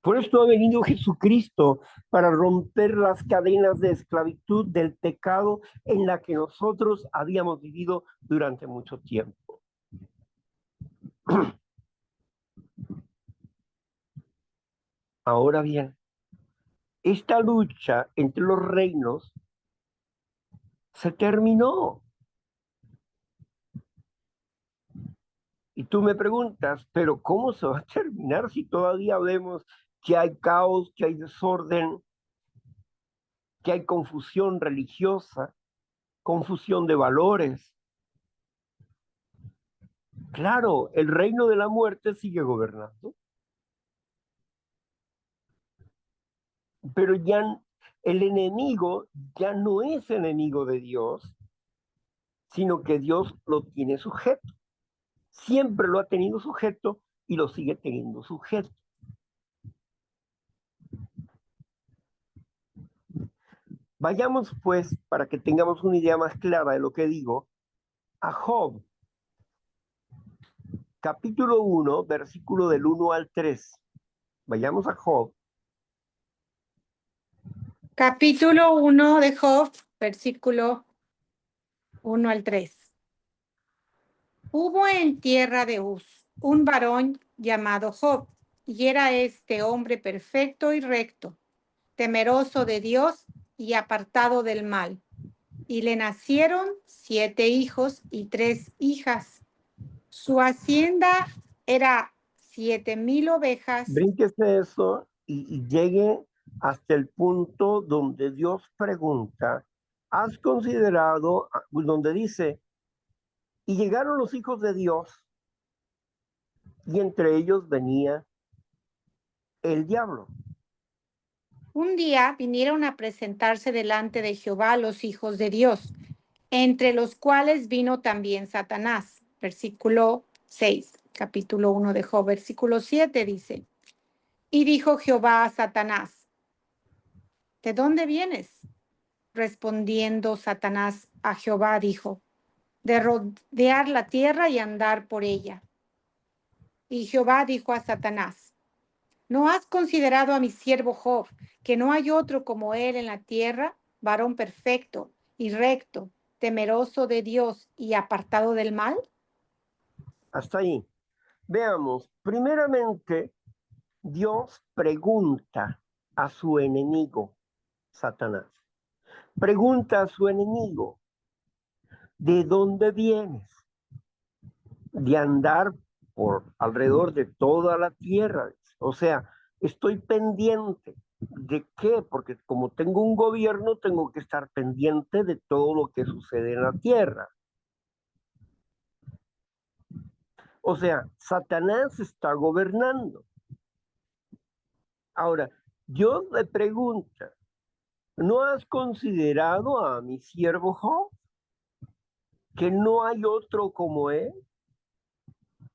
Por esto ha venido Jesucristo para romper las cadenas de esclavitud del pecado en la que nosotros habíamos vivido durante mucho tiempo. Ahora bien, esta lucha entre los reinos se terminó. Y tú me preguntas, pero ¿cómo se va a terminar si todavía vemos que hay caos, que hay desorden, que hay confusión religiosa, confusión de valores? Claro, el reino de la muerte sigue gobernando, pero ya el enemigo ya no es enemigo de Dios, sino que Dios lo tiene sujeto. Siempre lo ha tenido sujeto y lo sigue teniendo sujeto. Vayamos pues, para que tengamos una idea más clara de lo que digo, a Job, capítulo 1, versículo del 1 al 3. Vayamos a Job. Capítulo 1 de Job, versículo 1 al 3. Hubo en tierra de Uz un varón llamado Job, y era este hombre perfecto y recto, temeroso de Dios y apartado del mal. Y le nacieron 7 hijos y 3 hijas. Su hacienda era 7,000 ovejas. Brínquese eso y llegue hasta el punto donde Dios pregunta, ¿has considerado, donde dice, y llegaron los hijos de Dios, y entre ellos venía el diablo? Un día vinieron a presentarse delante de Jehová los hijos de Dios, entre los cuales vino también Satanás. Versículo 6, capítulo 1 de Job. Versículo 7 dice, y dijo Jehová a Satanás, ¿de dónde vienes? Respondiendo Satanás a Jehová dijo, de rodear la tierra y andar por ella. Y Jehová dijo a Satanás, ¿no has considerado a mi siervo Job, que no hay otro como él en la tierra, varón perfecto y recto, temeroso de Dios y apartado del mal? Hasta ahí. Veamos, primeramente, Dios pregunta a su enemigo, Satanás. Pregunta a su enemigo, ¿de dónde vienes? De andar por alrededor de toda la tierra. O sea, estoy pendiente. ¿De qué? Porque como tengo un gobierno, tengo que estar pendiente de todo lo que sucede en la tierra. O sea, Satanás está gobernando. Ahora, Dios le pregunta, ¿no has considerado a mi siervo Job? Que no hay otro como él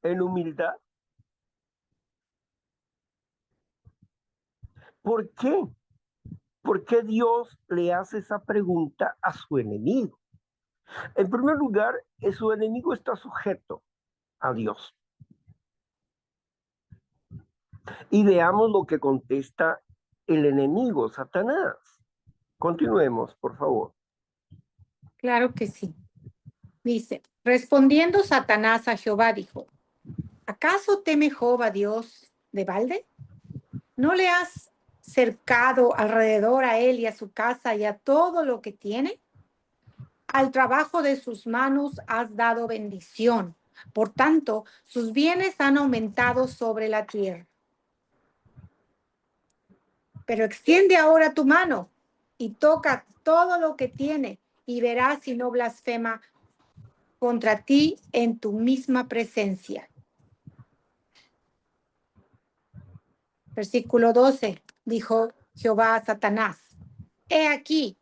en humildad. ¿Por qué? ¿Por qué Dios le hace esa pregunta a su enemigo? En primer lugar, su enemigo está sujeto a Dios. Y veamos lo que contesta el enemigo, Satanás. Continuemos, por favor. Claro que sí. Dice, respondiendo Satanás a Jehová dijo, ¿acaso teme Job a Dios de balde? ¿No le has cercado alrededor a él y a su casa y a todo lo que tiene? Al trabajo de sus manos has dado bendición. Por tanto, sus bienes han aumentado sobre la tierra. Pero extiende ahora tu mano y toca todo lo que tiene y verás si no blasfema contra ti en tu misma presencia. Versículo 12, dijo Jehová a Satanás, he aquí,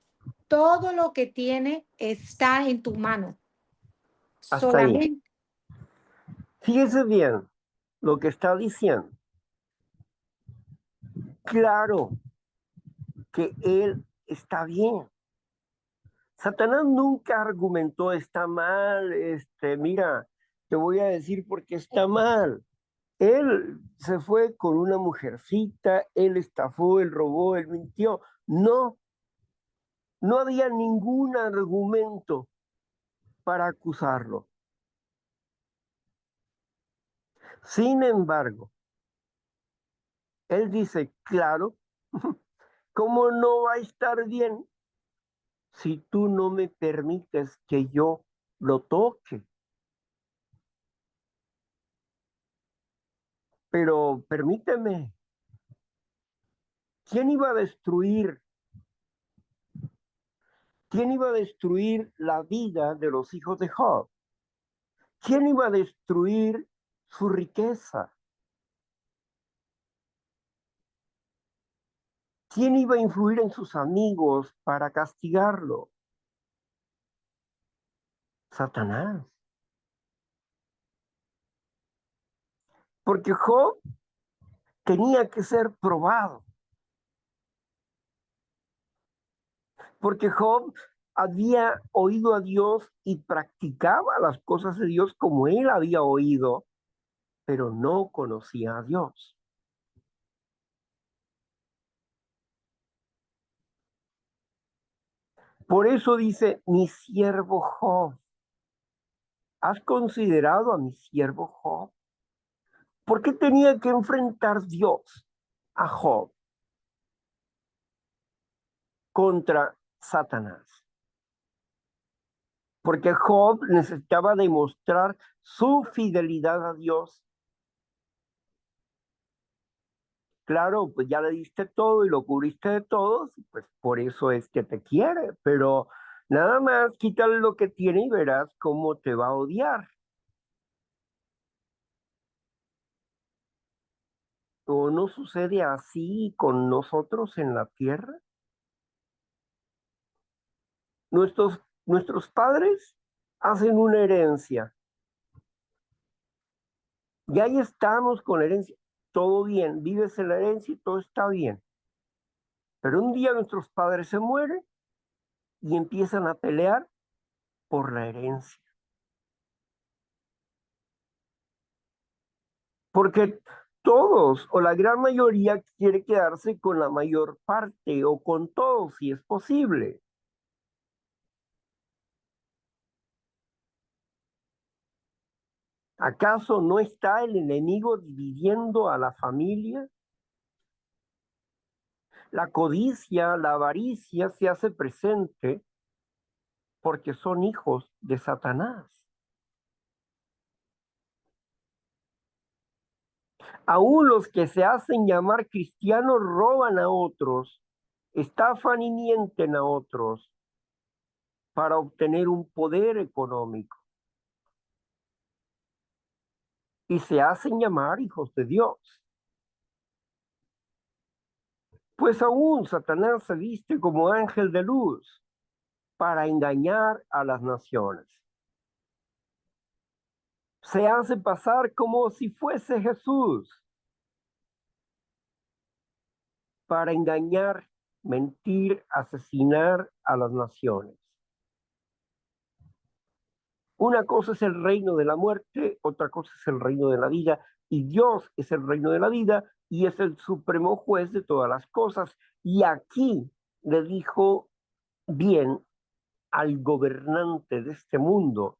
todo lo que tiene está en tu mano. Hasta ahí. Solamente, Fíjese bien lo que está diciendo. Claro que él está bien. Satanás nunca argumentó, está mal, mira, te voy a decir por qué está mal. Él se fue con una mujercita, él estafó, él robó, él mintió. No, no había ningún argumento para acusarlo. Sin embargo, él dice, claro, ¿cómo no va a estar bien si tú no me permites que yo lo toque? Pero permíteme, ¿quién iba a destruir? ¿Quién iba a destruir la vida de los hijos de Job? ¿Quién iba a destruir su riqueza? ¿Quién iba a influir en sus amigos para castigarlo? Satanás. Porque Job tenía que ser probado. Porque Job había oído a Dios y practicaba las cosas de Dios como él había oído, pero no conocía a Dios. Por eso dice, mi siervo Job, ¿has considerado a mi siervo Job? ¿Por qué tenía que enfrentar Dios a Job contra Satanás? Porque Job necesitaba demostrar su fidelidad a Dios. Claro, pues ya le diste todo y lo cubriste de todos, pues por eso es que te quiere, pero nada más quítale lo que tiene y verás cómo te va a odiar. ¿O no sucede así con nosotros en la tierra? Nuestros padres hacen una herencia y ahí estamos con la herencia. Todo bien, vives en la herencia y todo está bien. Pero un día nuestros padres se mueren y empiezan a pelear por la herencia. Porque todos o la gran mayoría quiere quedarse con la mayor parte o con todo si es posible. ¿Acaso no está el enemigo dividiendo a la familia? La codicia, la avaricia se hace presente porque son hijos de Satanás. Aún los que se hacen llamar cristianos roban a otros, estafan y mienten a otros para obtener un poder económico y se hacen llamar hijos de Dios. Pues aún Satanás se viste como ángel de luz para engañar a las naciones. Se hace pasar como si fuese Jesús para engañar, mentir, asesinar a las naciones. Una cosa es el reino de la muerte, otra cosa es el reino de la vida, y Dios es el reino de la vida y es el supremo juez de todas las cosas. Y aquí le dijo bien al gobernante de este mundo,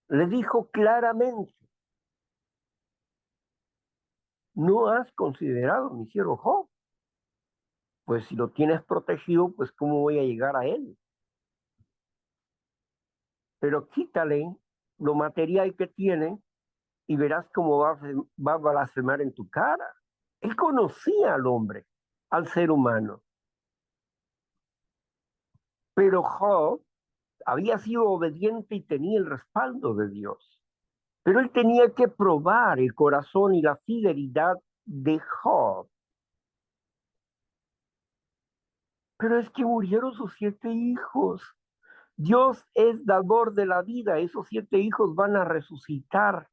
le dijo claramente, ¿no has considerado mi siervo Job? Pues si lo tienes protegido, pues ¿cómo voy a llegar a él? Pero quítale lo material que tiene y verás cómo va a blasfemar en tu cara. Él conocía al hombre, al ser humano, pero Job había sido obediente y tenía el respaldo de Dios. Pero él tenía que probar el corazón y la fidelidad de Job. Pero es que murieron sus 7 hijos. Dios es dador de la vida. Esos 7 hijos van a resucitar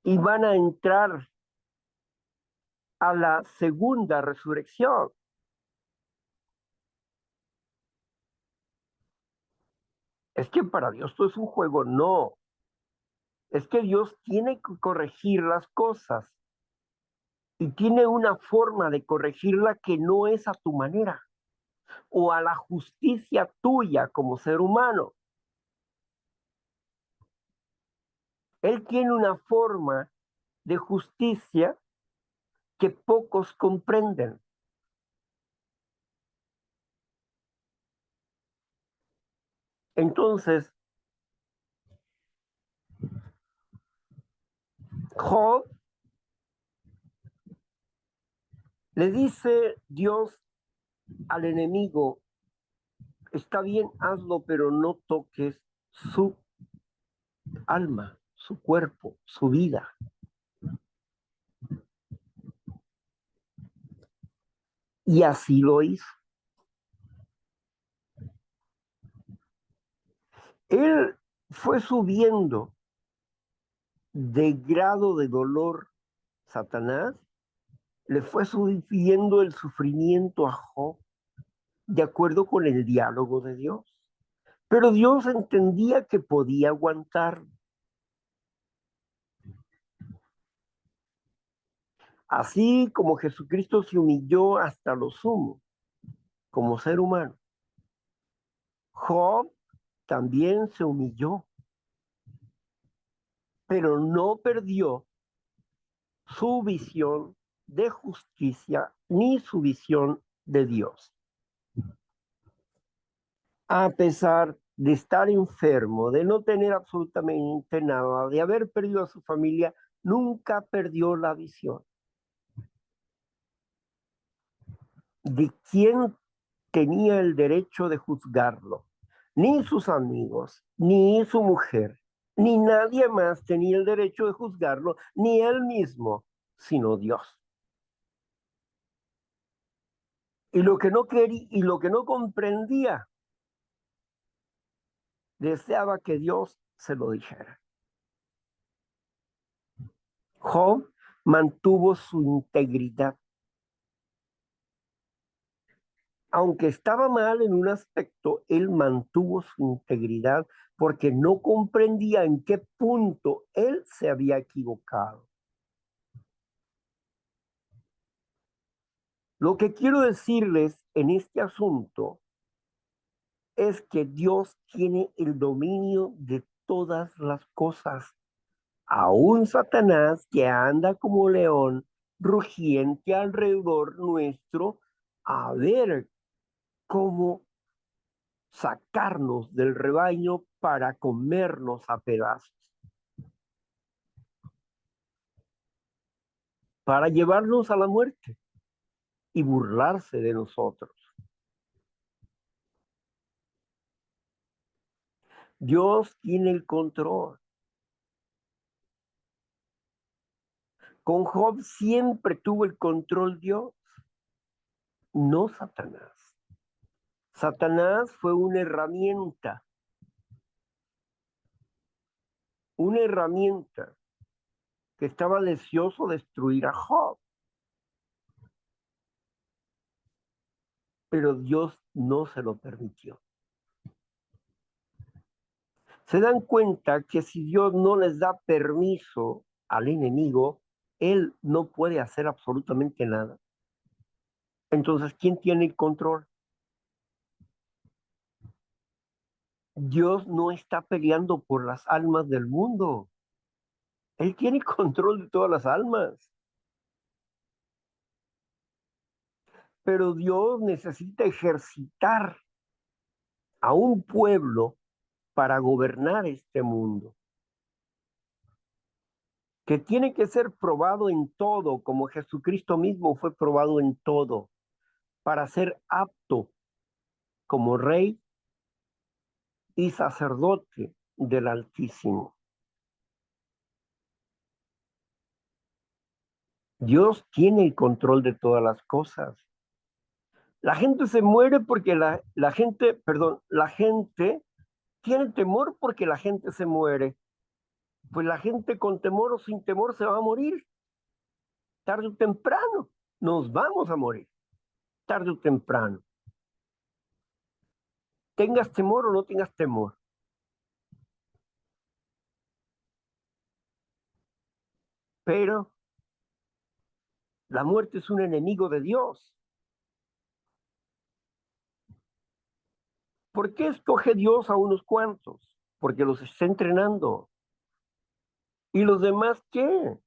y van a entrar a la segunda resurrección. Es que para Dios todo es un juego. No. Es que Dios tiene que corregir las cosas y tiene una forma de corregirla que no es a tu manera o a la justicia tuya como ser humano. Él tiene una forma de justicia que pocos comprenden. Entonces, Job le dice Dios al enemigo, está bien, hazlo, pero no toques su alma, su cuerpo, su vida. Y así lo hizo. Él fue subiendo de grado de dolor. Satanás le fue subiendo el sufrimiento a Job de acuerdo con el diálogo de Dios. Pero Dios entendía que podía aguantar. Así como Jesucristo se humilló hasta lo sumo como ser humano, Job también se humilló, pero no perdió su visión de justicia ni su visión de Dios. A pesar de estar enfermo, de no tener absolutamente nada, de haber perdido a su familia, nunca perdió la visión de quién tenía el derecho de juzgarlo. Ni sus amigos, ni su mujer, ni nadie más tenía el derecho de juzgarlo, ni él mismo, sino Dios. Y lo que no quería y lo que no comprendía, deseaba que Dios se lo dijera. Job mantuvo su integridad. Aunque estaba mal en un aspecto, él mantuvo su integridad porque no comprendía en qué punto él se había equivocado. Lo que quiero decirles en este asunto es que Dios tiene el dominio de todas las cosas. Aún Satanás, que anda como león rugiente alrededor nuestro, a ver cómo sacarnos del rebaño para comernos a pedazos, para llevarnos a la muerte y burlarse de nosotros. Dios tiene el control. Con Job siempre tuvo el control Dios, no Satanás. Satanás fue una herramienta que estaba deseoso de destruir a Job, pero Dios no se lo permitió. Se dan cuenta que si Dios no les da permiso al enemigo, él no puede hacer absolutamente nada. Entonces, ¿quién tiene el control? Dios no está peleando por las almas del mundo. Él tiene control de todas las almas. Pero Dios necesita ejercitar a un pueblo para gobernar este mundo, que tiene que ser probado en todo, como Jesucristo mismo fue probado en todo, para ser apto como rey y sacerdote del Altísimo. Dios tiene el control de todas las cosas. La gente se muere porque la gente, perdón, la gente tiene temor porque la gente se muere. Pues la gente con temor o sin temor se va a morir. Tarde o temprano nos vamos a morir. Tarde o temprano. Tengas temor o no tengas temor. Pero la muerte es un enemigo de Dios. ¿Por qué escoge Dios a unos cuantos? Porque los está entrenando. ¿Y los demás qué?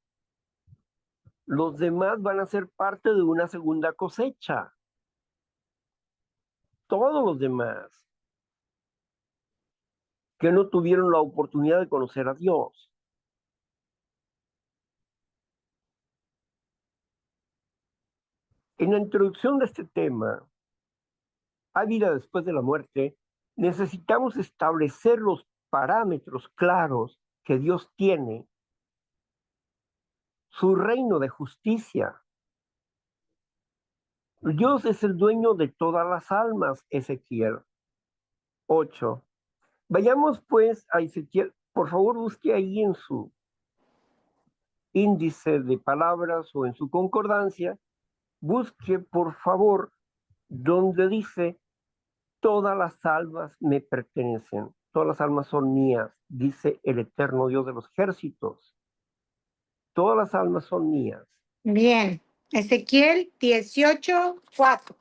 Los demás van a ser parte de una segunda cosecha. Todos los demás que no tuvieron la oportunidad de conocer a Dios. En la introducción de este tema, ¿hay vida después de la muerte? Necesitamos establecer los parámetros claros que Dios tiene, su reino de justicia. Dios es el dueño de todas las almas, Ezequiel 8. Vayamos pues a Ezequiel, por favor busque ahí en su índice de palabras o en su concordancia, busque por favor donde dice, todas las almas me pertenecen, todas las almas son mías, dice el eterno Dios de los ejércitos. Todas las almas son mías. Bien, Ezequiel 18:4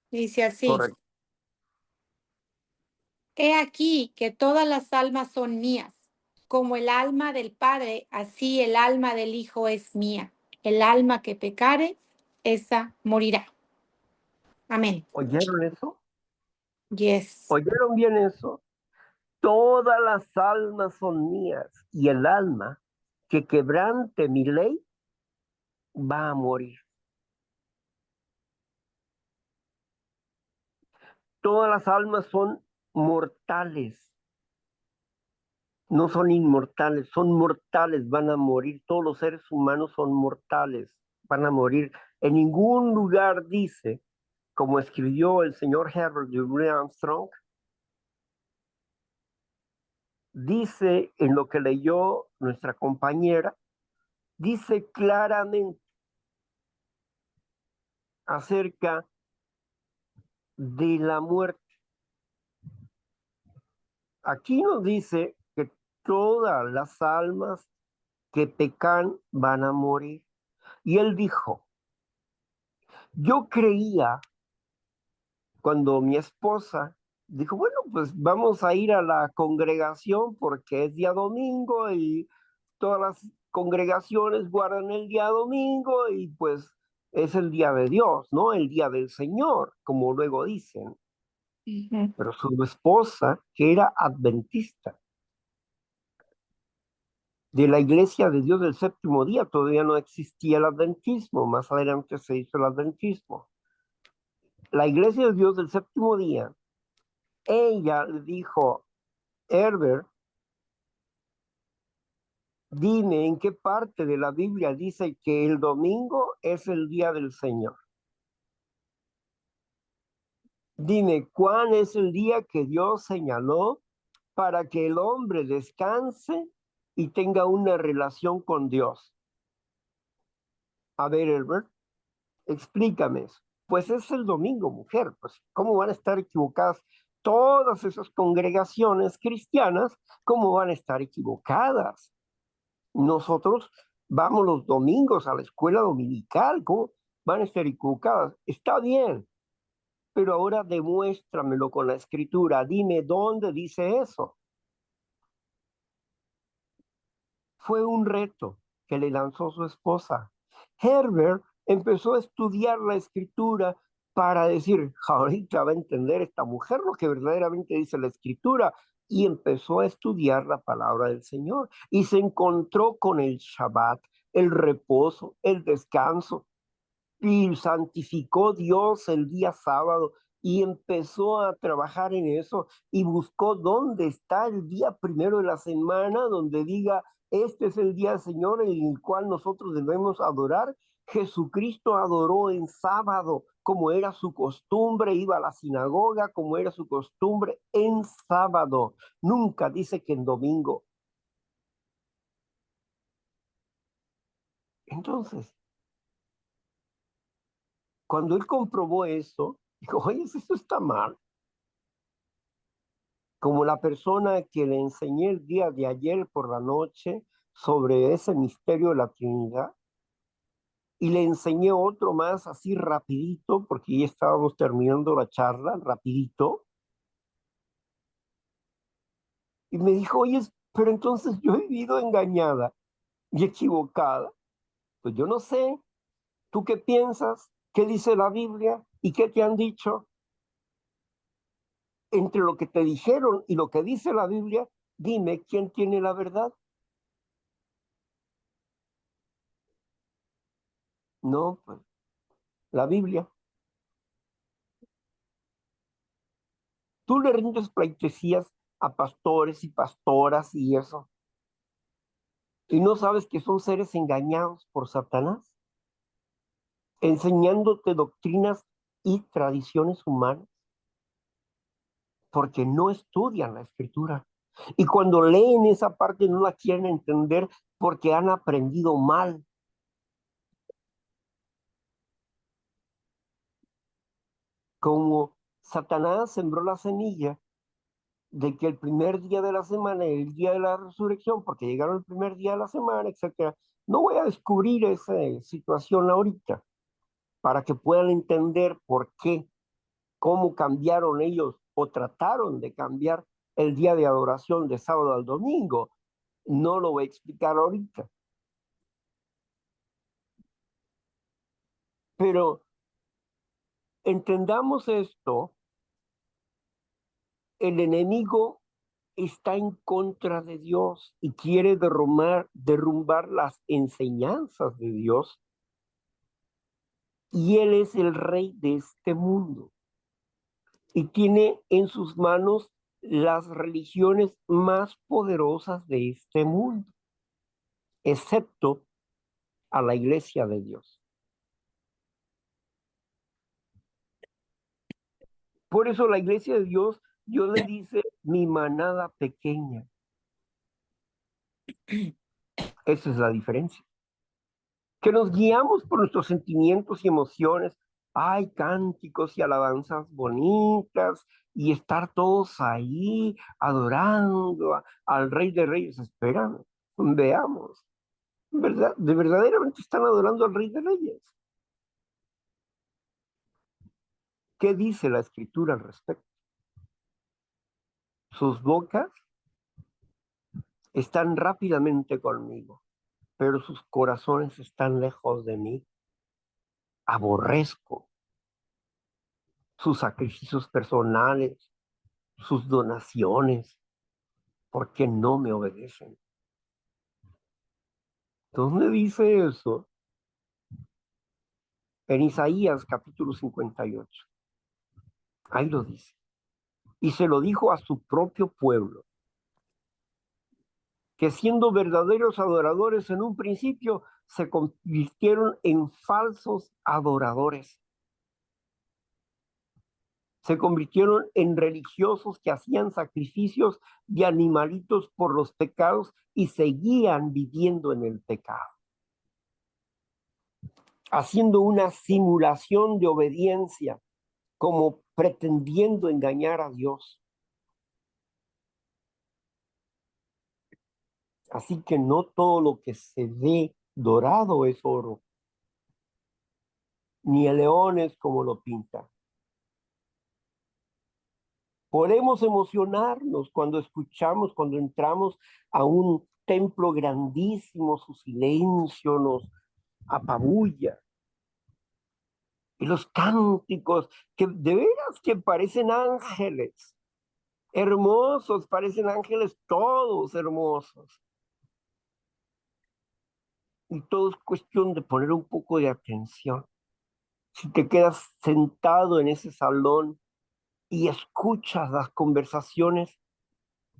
dice así: Correcto. He aquí que todas las almas son mías, como el alma del Padre, así el alma del Hijo es mía. El alma que pecare, esa morirá. Amén. ¿Oyeron eso? Yes. ¿Oyeron bien eso? Todas las almas son mías y el alma que quebrante mi ley va a morir. Todas las almas son mortales, no son inmortales, son mortales, van a morir. Todos los seres humanos son mortales, van a morir. En ningún lugar dice, como escribió el señor Herbert W. Armstrong, dice en lo que leyó nuestra compañera, dice claramente acerca de la muerte. Aquí nos dice que todas las almas que pecan van a morir. Y él dijo, yo creía cuando mi esposa dijo, bueno, pues vamos a ir a la congregación porque es día domingo y todas las congregaciones guardan el día domingo y pues es el día de Dios, ¿no? El día del Señor, como luego dicen. Ujú. Pero su esposa, que era adventista, de la Iglesia de Dios del Séptimo Día, todavía no existía el adventismo, más adelante se hizo el adventismo. La Iglesia de Dios del Séptimo Día, ella le dijo, Herbert, dime en qué parte de la Biblia dice que el domingo es el día del Señor. Dime, ¿cuál es el día que Dios señaló para que el hombre descanse y tenga una relación con Dios? A ver, Herbert, explícame eso. Pues es el domingo, mujer. Pues, ¿cómo van a estar equivocadas todas esas congregaciones cristianas? ¿Cómo van a estar equivocadas? Nosotros vamos los domingos a la escuela dominical. ¿Cómo van a estar equivocadas? Está bien, pero ahora demuéstramelo con la escritura. Dime dónde dice eso. Fue un reto que le lanzó su esposa. Herbert empezó a estudiar la escritura para decir, ahorita va a entender esta mujer lo que verdaderamente dice la escritura. Y empezó a estudiar la palabra del Señor y se encontró con el Shabbat, el reposo, el descanso, y santificó Dios el día sábado y empezó a trabajar en eso y buscó dónde está el día primero de la semana donde diga, este es el día del Señor en el cual nosotros debemos adorar. Jesucristo adoró en sábado, como era su costumbre, iba a la sinagoga, como era su costumbre en sábado. Nunca dice que en domingo. Entonces, cuando él comprobó eso, dijo, oye, esto está mal. Como la persona que le enseñé el día de ayer por la noche sobre ese misterio de la Trinidad, y le enseñé otro más así rapidito, porque ya estábamos terminando la charla, rapidito, y me dijo, oye, pero entonces yo he vivido engañada y equivocada. Pues yo no sé, ¿tú qué piensas? ¿Qué dice la Biblia? ¿Y qué te han dicho? Entre lo que te dijeron y lo que dice la Biblia, dime quién tiene la verdad. No, pues la Biblia. Tú le rindes pleitesías a pastores y pastoras y eso, y no sabes que son seres engañados por Satanás, enseñándote doctrinas y tradiciones humanas, porque no estudian la escritura. Y cuando leen esa parte no la quieren entender porque han aprendido mal. Como Satanás sembró la semilla de que el primer día de la semana, el día de la resurrección, porque llegaron el primer día de la semana, etcétera. No voy a descubrir esa situación ahorita para que puedan entender por qué, cómo cambiaron ellos o trataron de cambiar el día de adoración de sábado al domingo. No lo voy a explicar ahorita, pero entendamos esto, el enemigo está en contra de Dios y quiere derrumbar las enseñanzas de Dios, y él es el rey de este mundo y tiene en sus manos las religiones más poderosas de este mundo, excepto a la iglesia de Dios. Por eso la iglesia de Dios, Dios le dice mi manada pequeña. Esa es la diferencia. Que nos guiamos por nuestros sentimientos y emociones. Hay cánticos y alabanzas bonitas y estar todos ahí adorando al Rey de Reyes. Espérame, veamos. ¿Verdad? ¿De verdaderamente están adorando al Rey de Reyes? ¿Qué dice la Escritura al respecto? Sus bocas están rápidamente conmigo, pero sus corazones están lejos de mí. Aborrezco sus sacrificios personales, sus donaciones, porque no me obedecen. ¿Dónde dice eso? En Isaías capítulo 58. Ahí lo dice. Y se lo dijo a su propio pueblo, que siendo verdaderos adoradores en un principio, se convirtieron en falsos adoradores. Se convirtieron en religiosos que hacían sacrificios de animalitos por los pecados y seguían viviendo en el pecado, haciendo una simulación de obediencia, como pretendiendo engañar a Dios. Así que no todo lo que se ve dorado es oro, ni el león es como lo pinta. Podemos emocionarnos cuando escuchamos, cuando entramos a un templo grandísimo, su silencio nos apabulla. Y los cánticos, que de veras que parecen ángeles, hermosos, parecen ángeles todos hermosos. Y todo es cuestión de poner un poco de atención. Si te quedas sentado en ese salón y escuchas las conversaciones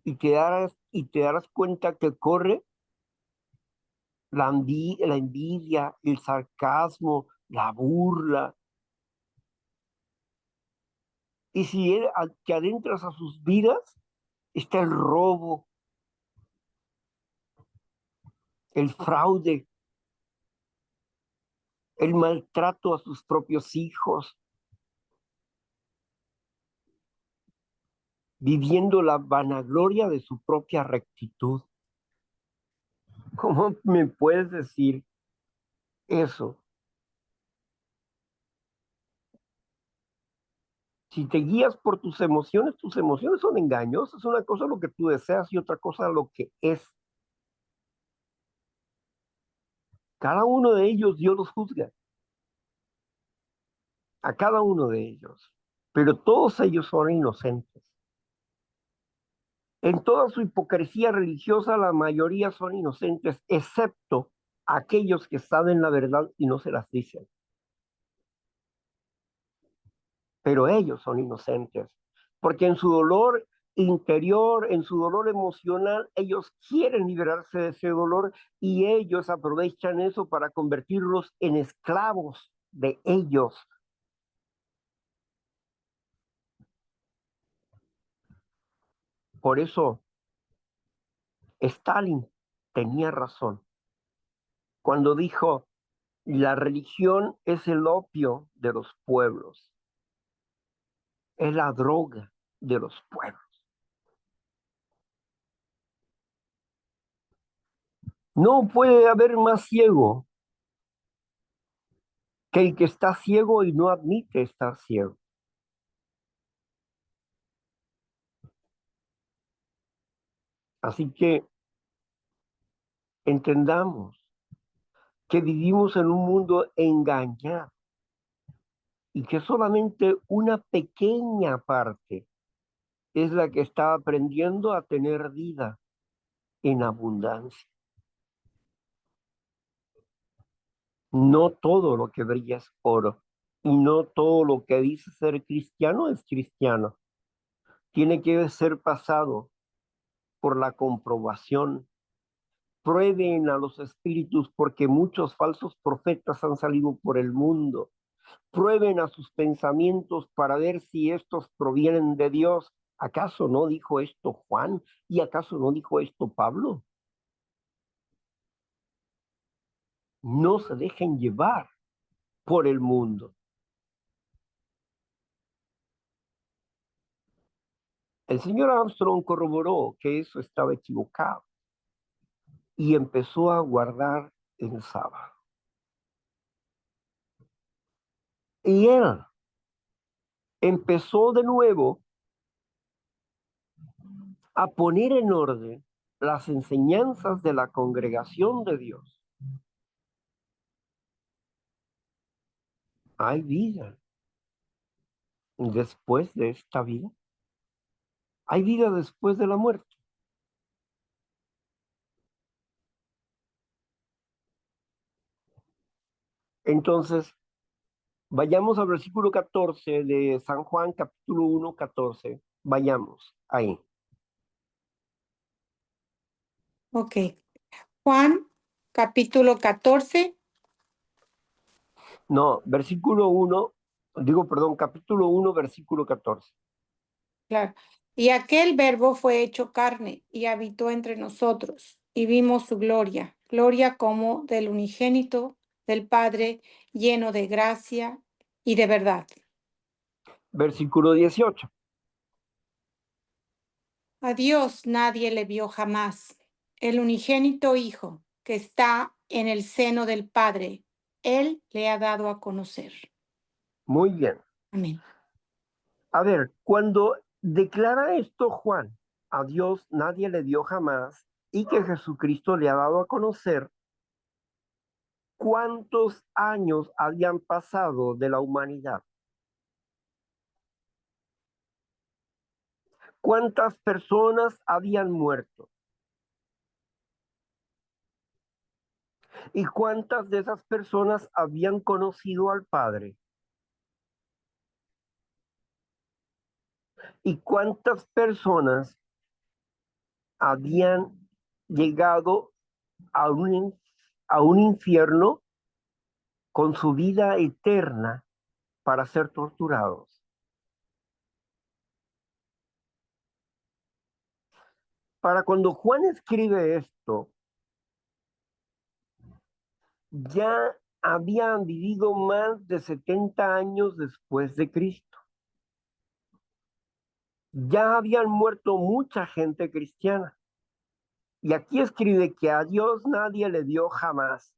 y te darás cuenta que corre la envidia, el sarcasmo, la burla. Y si te adentras a sus vidas, está el robo, el fraude, el maltrato a sus propios hijos, viviendo la vanagloria de su propia rectitud. ¿Cómo me puedes decir eso? Si te guías por tus emociones son engañosas. Una cosa lo que tú deseas y otra cosa lo que es. Cada uno de ellos Dios los juzga, a cada uno de ellos. Pero todos ellos son inocentes. En toda su hipocresía religiosa, la mayoría son inocentes, excepto aquellos que saben la verdad y no se las dicen. Pero ellos son inocentes, porque en su dolor interior, en su dolor emocional, ellos quieren liberarse de ese dolor y ellos aprovechan eso para convertirlos en esclavos de ellos. Por eso, Stalin tenía razón cuando dijo, la religión es el opio de los pueblos, es la droga de los pueblos. No puede haber más ciego que el que está ciego y no admite estar ciego. Así que entendamos que vivimos en un mundo engañado y que solamente una pequeña parte es la que está aprendiendo a tener vida en abundancia. No todo lo que brilla es oro y no todo lo que dice ser cristiano es cristiano. Tiene que ser pasado por la comprobación. Prueben a los espíritus porque muchos falsos profetas han salido por el mundo. Prueben a sus pensamientos para ver si estos provienen de Dios. ¿Acaso no dijo esto Juan? ¿Y acaso no dijo esto Pablo? No se dejen llevar por el mundo. El señor Armstrong corroboró que eso estaba equivocado y empezó a guardar el sábado. Y él empezó de nuevo a poner en orden las enseñanzas de la congregación de Dios. Hay vida después de esta vida. Hay vida después de la muerte. Entonces, vayamos al versículo 14 de San Juan, capítulo 1, 14. Vayamos ahí. Ok. Juan, capítulo 14. No, capítulo 1, versículo 14. Claro. Y aquel verbo fue hecho carne y habitó entre nosotros, y vimos su gloria, gloria como del unigénito del Padre, lleno de gracia y de verdad. Versículo 18. A Dios nadie le vio jamás. El unigénito Hijo, que está en el seno del Padre, Él le ha dado a conocer. Muy bien. Amén. A ver, cuando declara esto Juan, a Dios nadie le dio jamás y que Jesucristo le ha dado a conocer, ¿cuántos años habían pasado de la humanidad? ¿Cuántas personas habían muerto? ¿Y cuántas de esas personas habían conocido al Padre? ¿Y cuántas personas habían llegado a un infierno con su vida eterna para ser torturados? Para cuando Juan escribe esto, ya habían vivido más de 70 años después de Cristo. Ya habían muerto mucha gente cristiana. Y aquí escribe que a Dios nadie le dio jamás,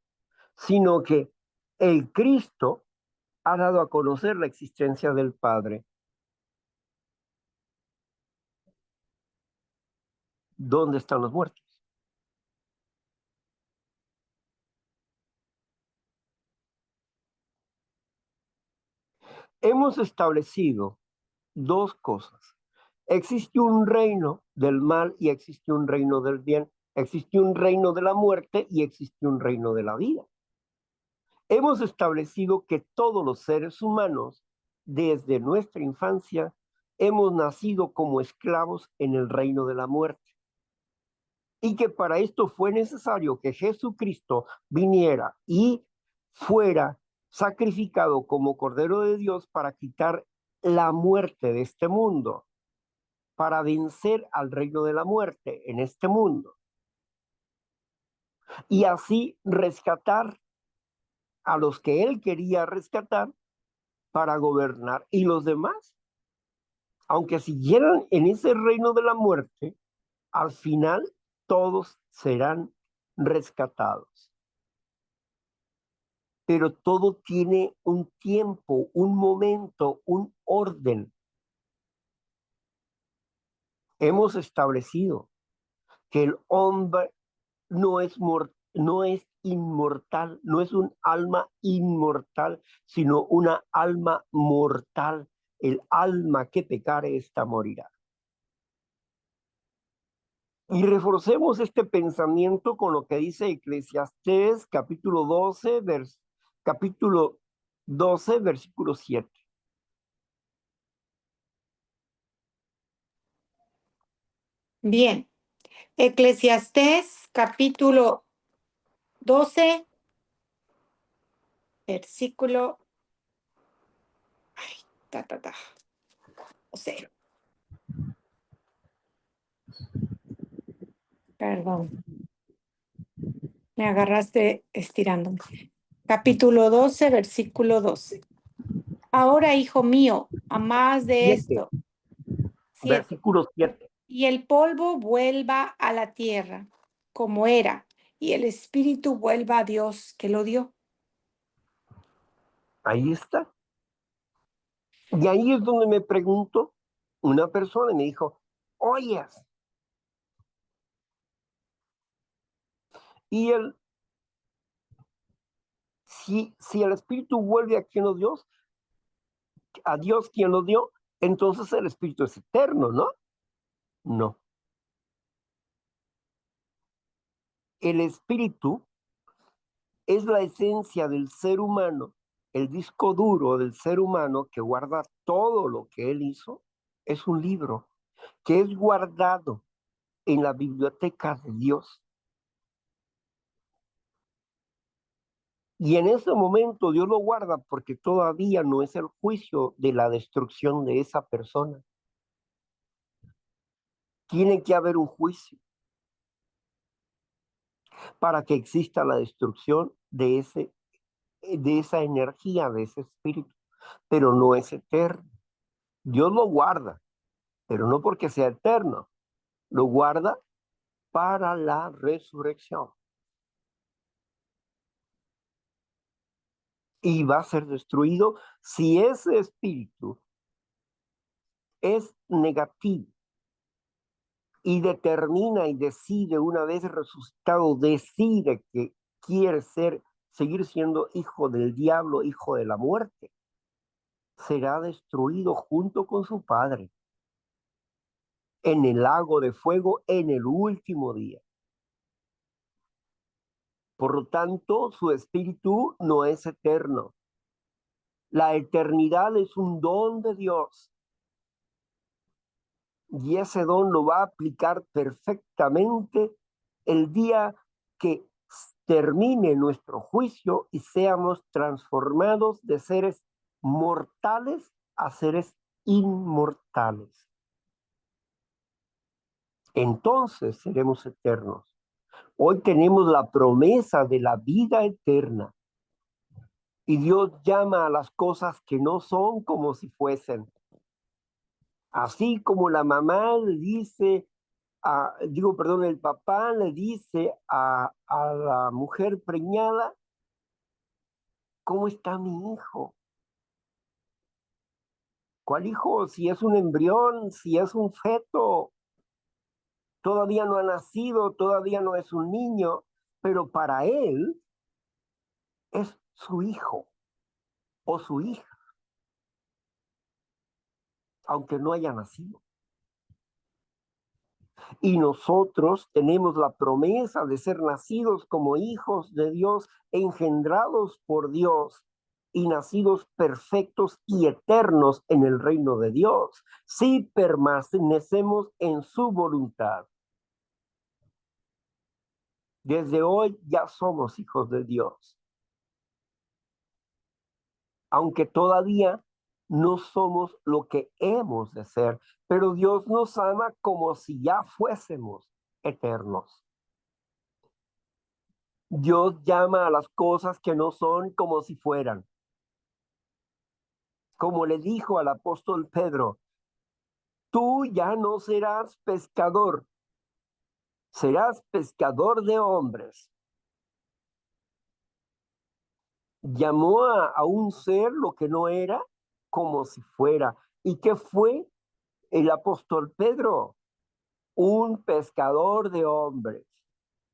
sino que el Cristo ha dado a conocer la existencia del Padre. ¿Dónde están los muertos? Hemos establecido dos cosas. Existe un reino del mal y existe un reino del bien. Existe un reino de la muerte y existe un reino de la vida. Hemos establecido que todos los seres humanos, desde nuestra infancia, hemos nacido como esclavos en el reino de la muerte. Y que para esto fue necesario que Jesucristo viniera y fuera sacrificado como Cordero de Dios para quitar la muerte de este mundo, para vencer al reino de la muerte en este mundo y así rescatar a los que él quería rescatar para gobernar. Y los demás, aunque siguieran en ese reino de la muerte, al final todos serán rescatados. Pero todo tiene un tiempo, un momento, un orden. Hemos establecido que el hombre no es inmortal, no es un alma inmortal, sino una alma mortal. El alma que pecare, esta morirá. Y reforcemos este pensamiento con lo que dice Eclesiastés capítulo 12, versículo 7. Bien, Eclesiastés capítulo 12, versículo, ta, ta, ta, o sea, perdón, me agarraste estirándome. Capítulo 12, versículo 12. Ahora, hijo mío, a más de 7, esto, 7. versículo 7. Y el polvo vuelva a la tierra como era, y el espíritu vuelva a Dios que lo dio. Ahí está. Y ahí es donde me pregunto, una persona me dijo, oye, y si el espíritu vuelve a quien lo dio, a Dios quien lo dio, entonces el espíritu es eterno, ¿no? No. El espíritu es la esencia del ser humano, el disco duro del ser humano que guarda todo lo que él hizo, es un libro que es guardado en la biblioteca de Dios. Y en ese momento Dios lo guarda porque todavía no es el juicio de la destrucción de esa persona. Tiene que haber un juicio para que exista la destrucción de esa energía, de ese espíritu, pero no es eterno. Dios lo guarda, pero no porque sea eterno, lo guarda para la resurrección. Y va a ser destruido si ese espíritu es negativo y determina y decide, una vez resucitado, decide que quiere seguir siendo hijo del diablo, hijo de la muerte, será destruido junto con su padre en el lago de fuego en el último día. Por lo tanto, su espíritu no es eterno. La eternidad es un don de Dios y ese don lo va a aplicar perfectamente el día que termine nuestro juicio y seamos transformados de seres mortales a seres inmortales. Entonces seremos eternos. Hoy tenemos la promesa de la vida eterna y Dios llama a las cosas que no son como si fuesen. Así como la mamá le dice, el papá le dice a la mujer preñada, ¿cómo está mi hijo? ¿Cuál hijo? Si es un embrión, si es un feto, todavía no ha nacido, todavía no es un niño, pero para él es su hijo o su hija, aunque no haya nacido. Y nosotros tenemos la promesa de ser nacidos como hijos de Dios, engendrados por Dios y nacidos perfectos y eternos en el reino de Dios, si permanecemos en su voluntad. Desde hoy ya somos hijos de Dios, aunque todavía no somos lo que hemos de ser, pero Dios nos ama como si ya fuésemos eternos. Dios llama a las cosas que no son como si fueran. Como le dijo al apóstol Pedro, tú ya no serás pescador, serás pescador de hombres. Llamó a un ser lo que no era como si fuera. ¿Y qué fue el apóstol Pedro? Un pescador de hombres.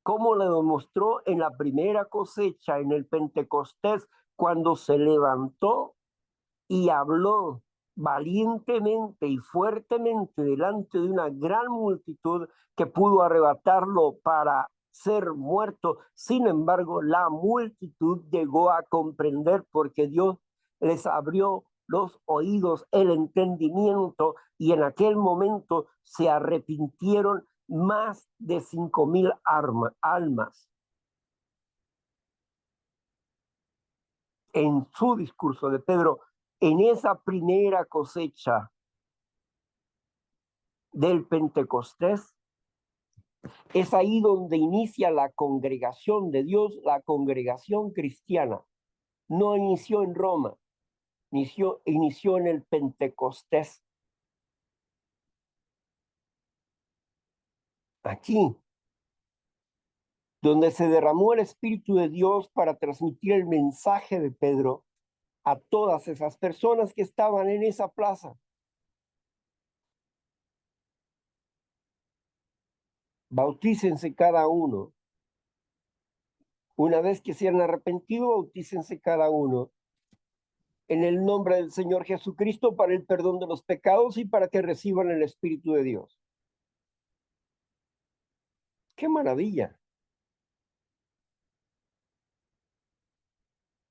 Como lo demostró en la primera cosecha, en el Pentecostés, cuando se levantó y habló valientemente y fuertemente delante de una gran multitud que pudo arrebatarlo para ser muerto. Sin embargo, la multitud llegó a comprender porque Dios les abrió los oídos, el entendimiento, y en aquel momento se arrepintieron más de 5,000 almas. En su discurso de Pedro, en esa primera cosecha del Pentecostés, es ahí donde inicia la congregación de Dios, la congregación cristiana. No inició en Roma, inició en el Pentecostés. Aquí, donde se derramó el Espíritu de Dios para transmitir el mensaje de Pedro a todas esas personas que estaban en esa plaza. Bautícense cada uno. Una vez que se han arrepentido, bautícense cada uno en el nombre del Señor Jesucristo para el perdón de los pecados y para que reciban el Espíritu de Dios. ¡Qué maravilla!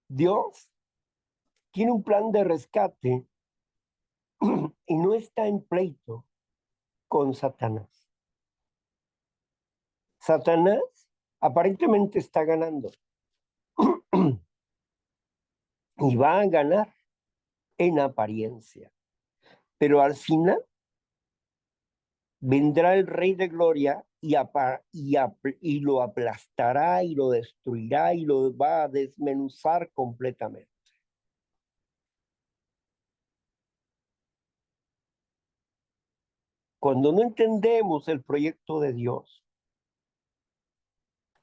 Dios tiene un plan de rescate y no está en pleito con Satanás. Satanás aparentemente está ganando y va a ganar en apariencia, pero al final vendrá el Rey de Gloria y lo aplastará y lo destruirá y lo va a desmenuzar completamente. Cuando no entendemos el proyecto de Dios,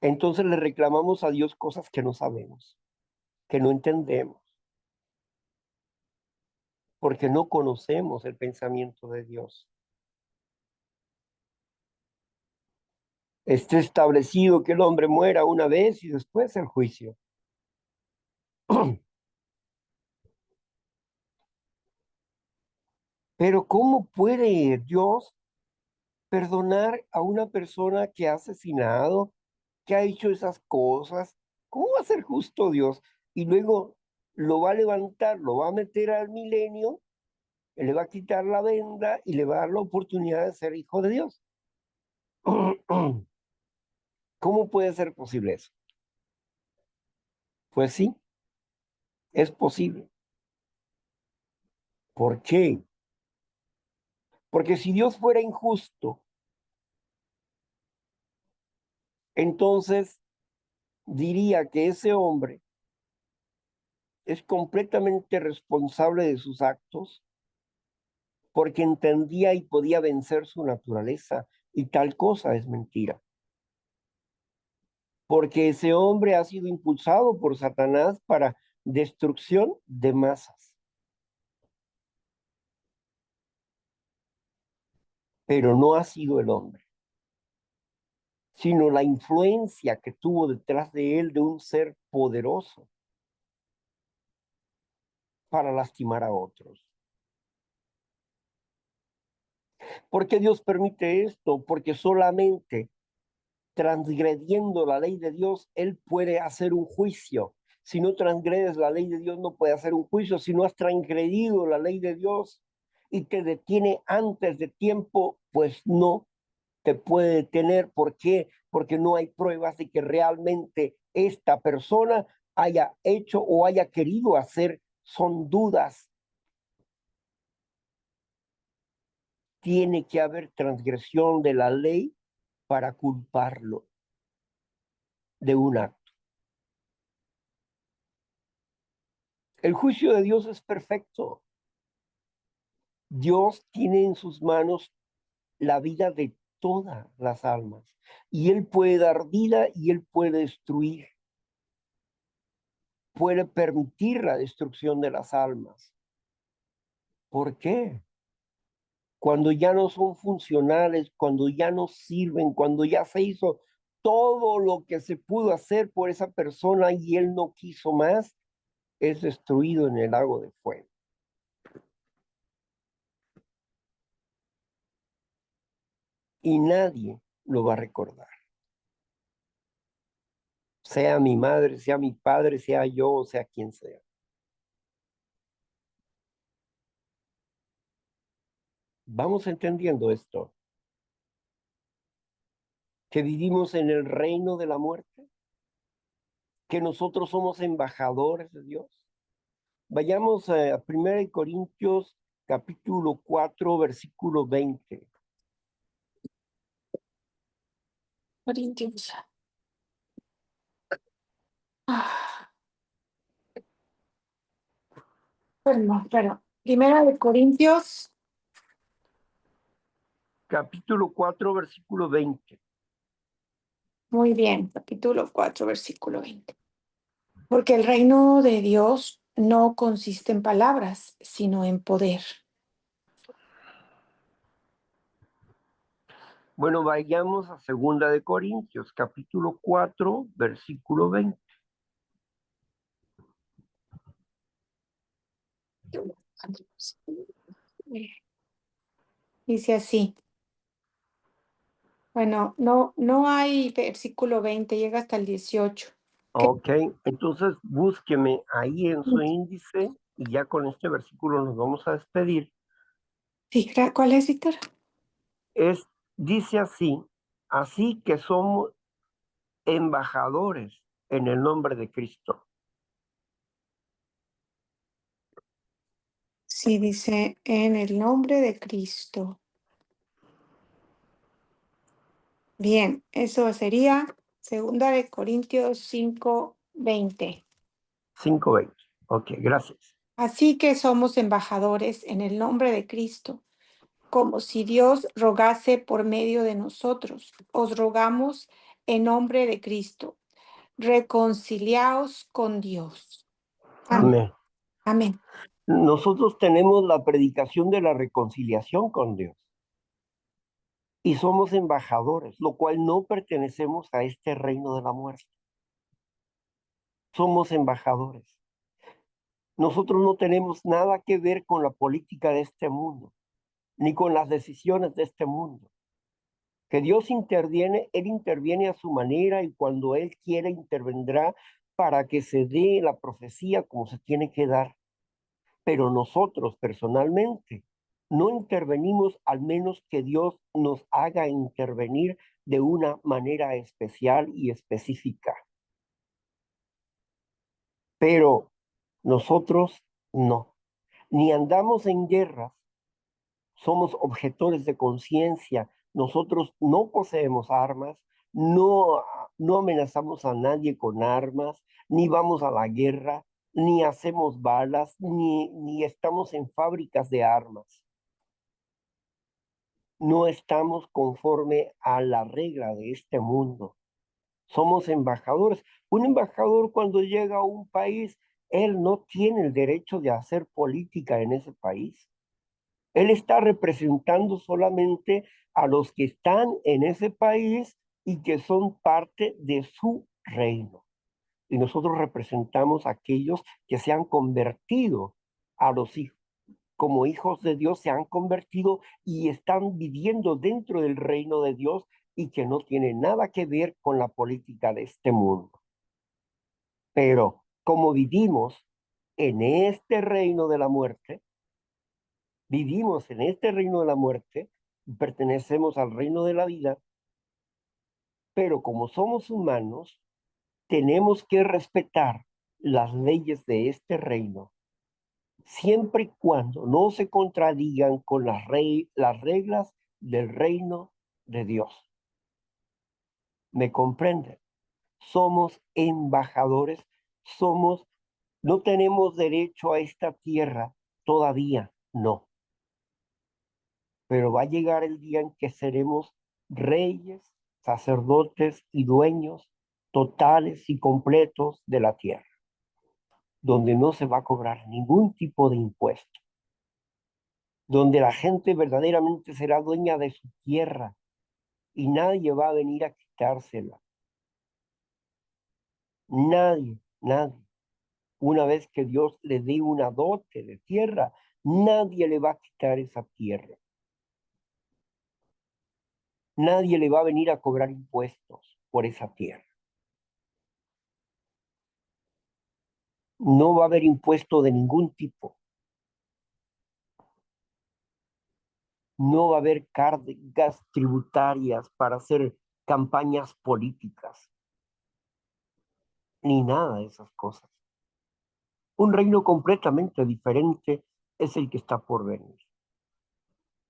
entonces le reclamamos a Dios cosas que no sabemos, que no entendemos, porque no conocemos el pensamiento de Dios. Está establecido que el hombre muera una vez y después el juicio. Pero ¿cómo puede Dios perdonar a una persona que ha asesinado, que ha hecho esas cosas? ¿Cómo va a ser justo Dios? Y luego lo va a levantar, lo va a meter al milenio le va a quitar la venda y le va a dar la oportunidad de ser hijo de Dios. ¿Cómo puede ser posible eso? Pues sí, es posible. ¿Por qué? Porque si Dios fuera injusto, entonces diría que ese hombre es completamente responsable de sus actos porque entendía y podía vencer su naturaleza, y tal cosa es mentira. Porque ese hombre ha sido impulsado por Satanás para destrucción de masas. Pero no ha sido el hombre, sino la influencia que tuvo detrás de él de un ser poderoso para lastimar a otros. ¿Por qué Dios permite esto? Porque solamente transgrediendo la ley de Dios, Él puede hacer un juicio. Si no transgredes la ley de Dios, no puede hacer un juicio. Si no has transgredido la ley de Dios y te detiene antes de tiempo, pues no te puede detener. ¿Por qué? Porque no hay pruebas de que realmente esta persona haya hecho o haya querido hacer. Son dudas. Tiene que haber transgresión de la ley para culparlo de un acto. El juicio de Dios es perfecto. Dios tiene en sus manos la vida de todas las almas y Él puede dar vida y Él puede destruir, puede permitir la destrucción de las almas. ¿Por qué? Cuando ya no son funcionales, cuando ya no sirven, cuando ya se hizo todo lo que se pudo hacer por esa persona y Él no quiso más, es destruido en el lago de fuego. Y nadie lo va a recordar. Sea mi madre, sea mi padre, sea yo, o sea quien sea. Vamos entendiendo esto, que vivimos en el reino de la muerte, que nosotros somos embajadores de Dios. Vayamos a 1 Corintios capítulo 4, versículo 20. Corintios. Ah, perdón, perdón. Primera de Corintios. Capítulo 4, versículo 20. Muy bien, capítulo 4, versículo 20. Porque el reino de Dios no consiste en palabras, sino en poder. Bueno, vayamos a 2 capítulo 4, versículo 20. Dice así. Bueno, no hay versículo 20, llega hasta el 18. ¿Qué? Ok, entonces búsqueme ahí en su índice y ya con este versículo nos vamos a despedir. Sí, ¿cuál es, Víctor? Dice así, así que somos embajadores en el nombre de Cristo. Sí, dice en el nombre de Cristo. Bien, eso sería segunda de Corintios 5:20. 5:20. Ok, gracias. Así que somos embajadores en el nombre de Cristo, como si Dios rogase por medio de nosotros. Os rogamos en nombre de Cristo. Reconciliaos con Dios. Amén. Amén. Amén. Nosotros tenemos la predicación de la reconciliación con Dios y somos embajadores, lo cual no pertenecemos a este reino de la muerte. Somos embajadores. Nosotros no tenemos nada que ver con la política de este mundo, ni con las decisiones de este mundo. Que Dios interviene, Él interviene a su manera y cuando Él quiere intervendrá para que se dé la profecía como se tiene que dar. Pero nosotros personalmente no intervenimos al menos que Dios nos haga intervenir de una manera especial y específica. Pero nosotros no, ni andamos en guerras, somos objetores de conciencia, nosotros no poseemos armas, no, no amenazamos a nadie con armas, ni vamos a la guerra, ni hacemos balas, ni estamos en fábricas de armas. No estamos conforme a la regla de este mundo. Somos embajadores. Un embajador cuando llega a un país, él no tiene el derecho de hacer política en ese país. Él está representando solamente a los que están en ese país y que son parte de su reino. Y nosotros representamos a aquellos que se han convertido a los hijos, como hijos de Dios, se han convertido y están viviendo dentro del reino de Dios y que no tiene nada que ver con la política de este mundo. Pero como vivimos en este reino de la muerte, vivimos en este reino de la muerte, pertenecemos al reino de la vida, pero como somos humanos, tenemos que respetar las leyes de este reino, siempre y cuando no se contradigan con las reglas del reino de Dios. ¿Me comprenden? Somos embajadores, no tenemos derecho a esta tierra todavía, no. Pero va a llegar el día en que seremos reyes, sacerdotes y dueños totales y completos de la tierra, donde no se va a cobrar ningún tipo de impuesto, donde la gente verdaderamente será dueña de su tierra y nadie va a venir a quitársela. Nadie, nadie. Una vez que Dios le dé una dote de tierra, nadie le va a quitar esa tierra. Nadie le va a venir a cobrar impuestos por esa tierra. No va a haber impuesto de ningún tipo. No va a haber cargas tributarias para hacer campañas políticas, ni nada de esas cosas. Un reino completamente diferente es el que está por venir.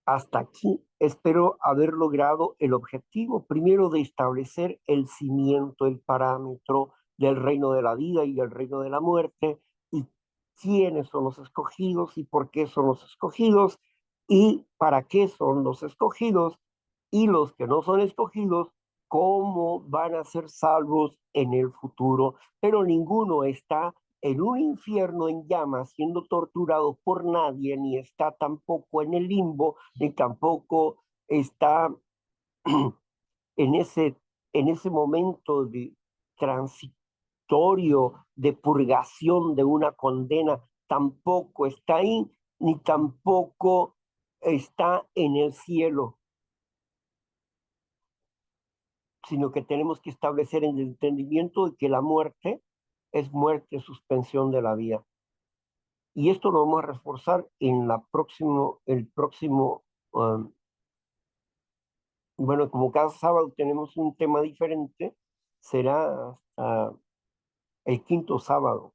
Hasta aquí espero haber logrado el objetivo, primero de establecer el cimiento, el parámetro del reino de la vida y del reino de la muerte, y quiénes son los escogidos y por qué son los escogidos y para qué son los escogidos, y los que no son escogidos, cómo van a ser salvos en el futuro, pero ninguno está en un infierno en llamas siendo torturado por nadie, ni está tampoco en el limbo, ni tampoco está en ese momento de transitorio, de purgación de una condena, tampoco está ahí, ni tampoco está en el cielo, sino que tenemos que establecer el entendimiento de que la muerte es muerte, suspensión de la vida. Y esto lo vamos a reforzar en el próximo, bueno, como cada sábado tenemos un tema diferente, será hasta el quinto sábado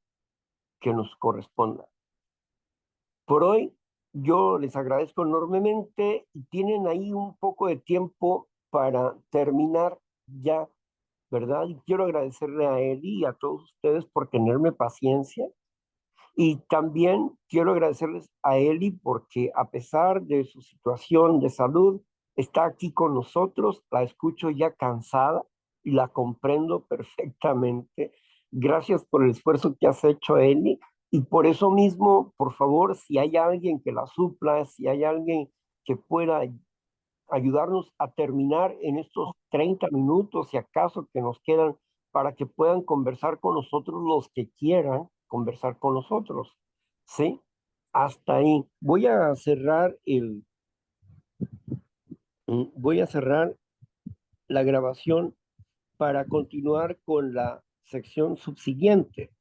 que nos corresponda. Por hoy, yo les agradezco enormemente y tienen ahí un poco de tiempo para terminar ya, ¿verdad? Y quiero agradecerle a Eli y a todos ustedes por tenerme paciencia. Y también quiero agradecerles a Eli porque a pesar de su situación de salud, está aquí con nosotros. La escucho ya cansada y la comprendo perfectamente. Gracias por el esfuerzo que has hecho, Eli. Y por eso mismo, por favor, si hay alguien que la supla, si hay alguien que pueda ayudarnos a terminar en estos 30 minutos, si acaso que nos quedan, para que puedan conversar con nosotros los que quieran conversar con nosotros. ¿Sí? Hasta ahí. Voy a cerrar la grabación para continuar con la sección subsiguiente.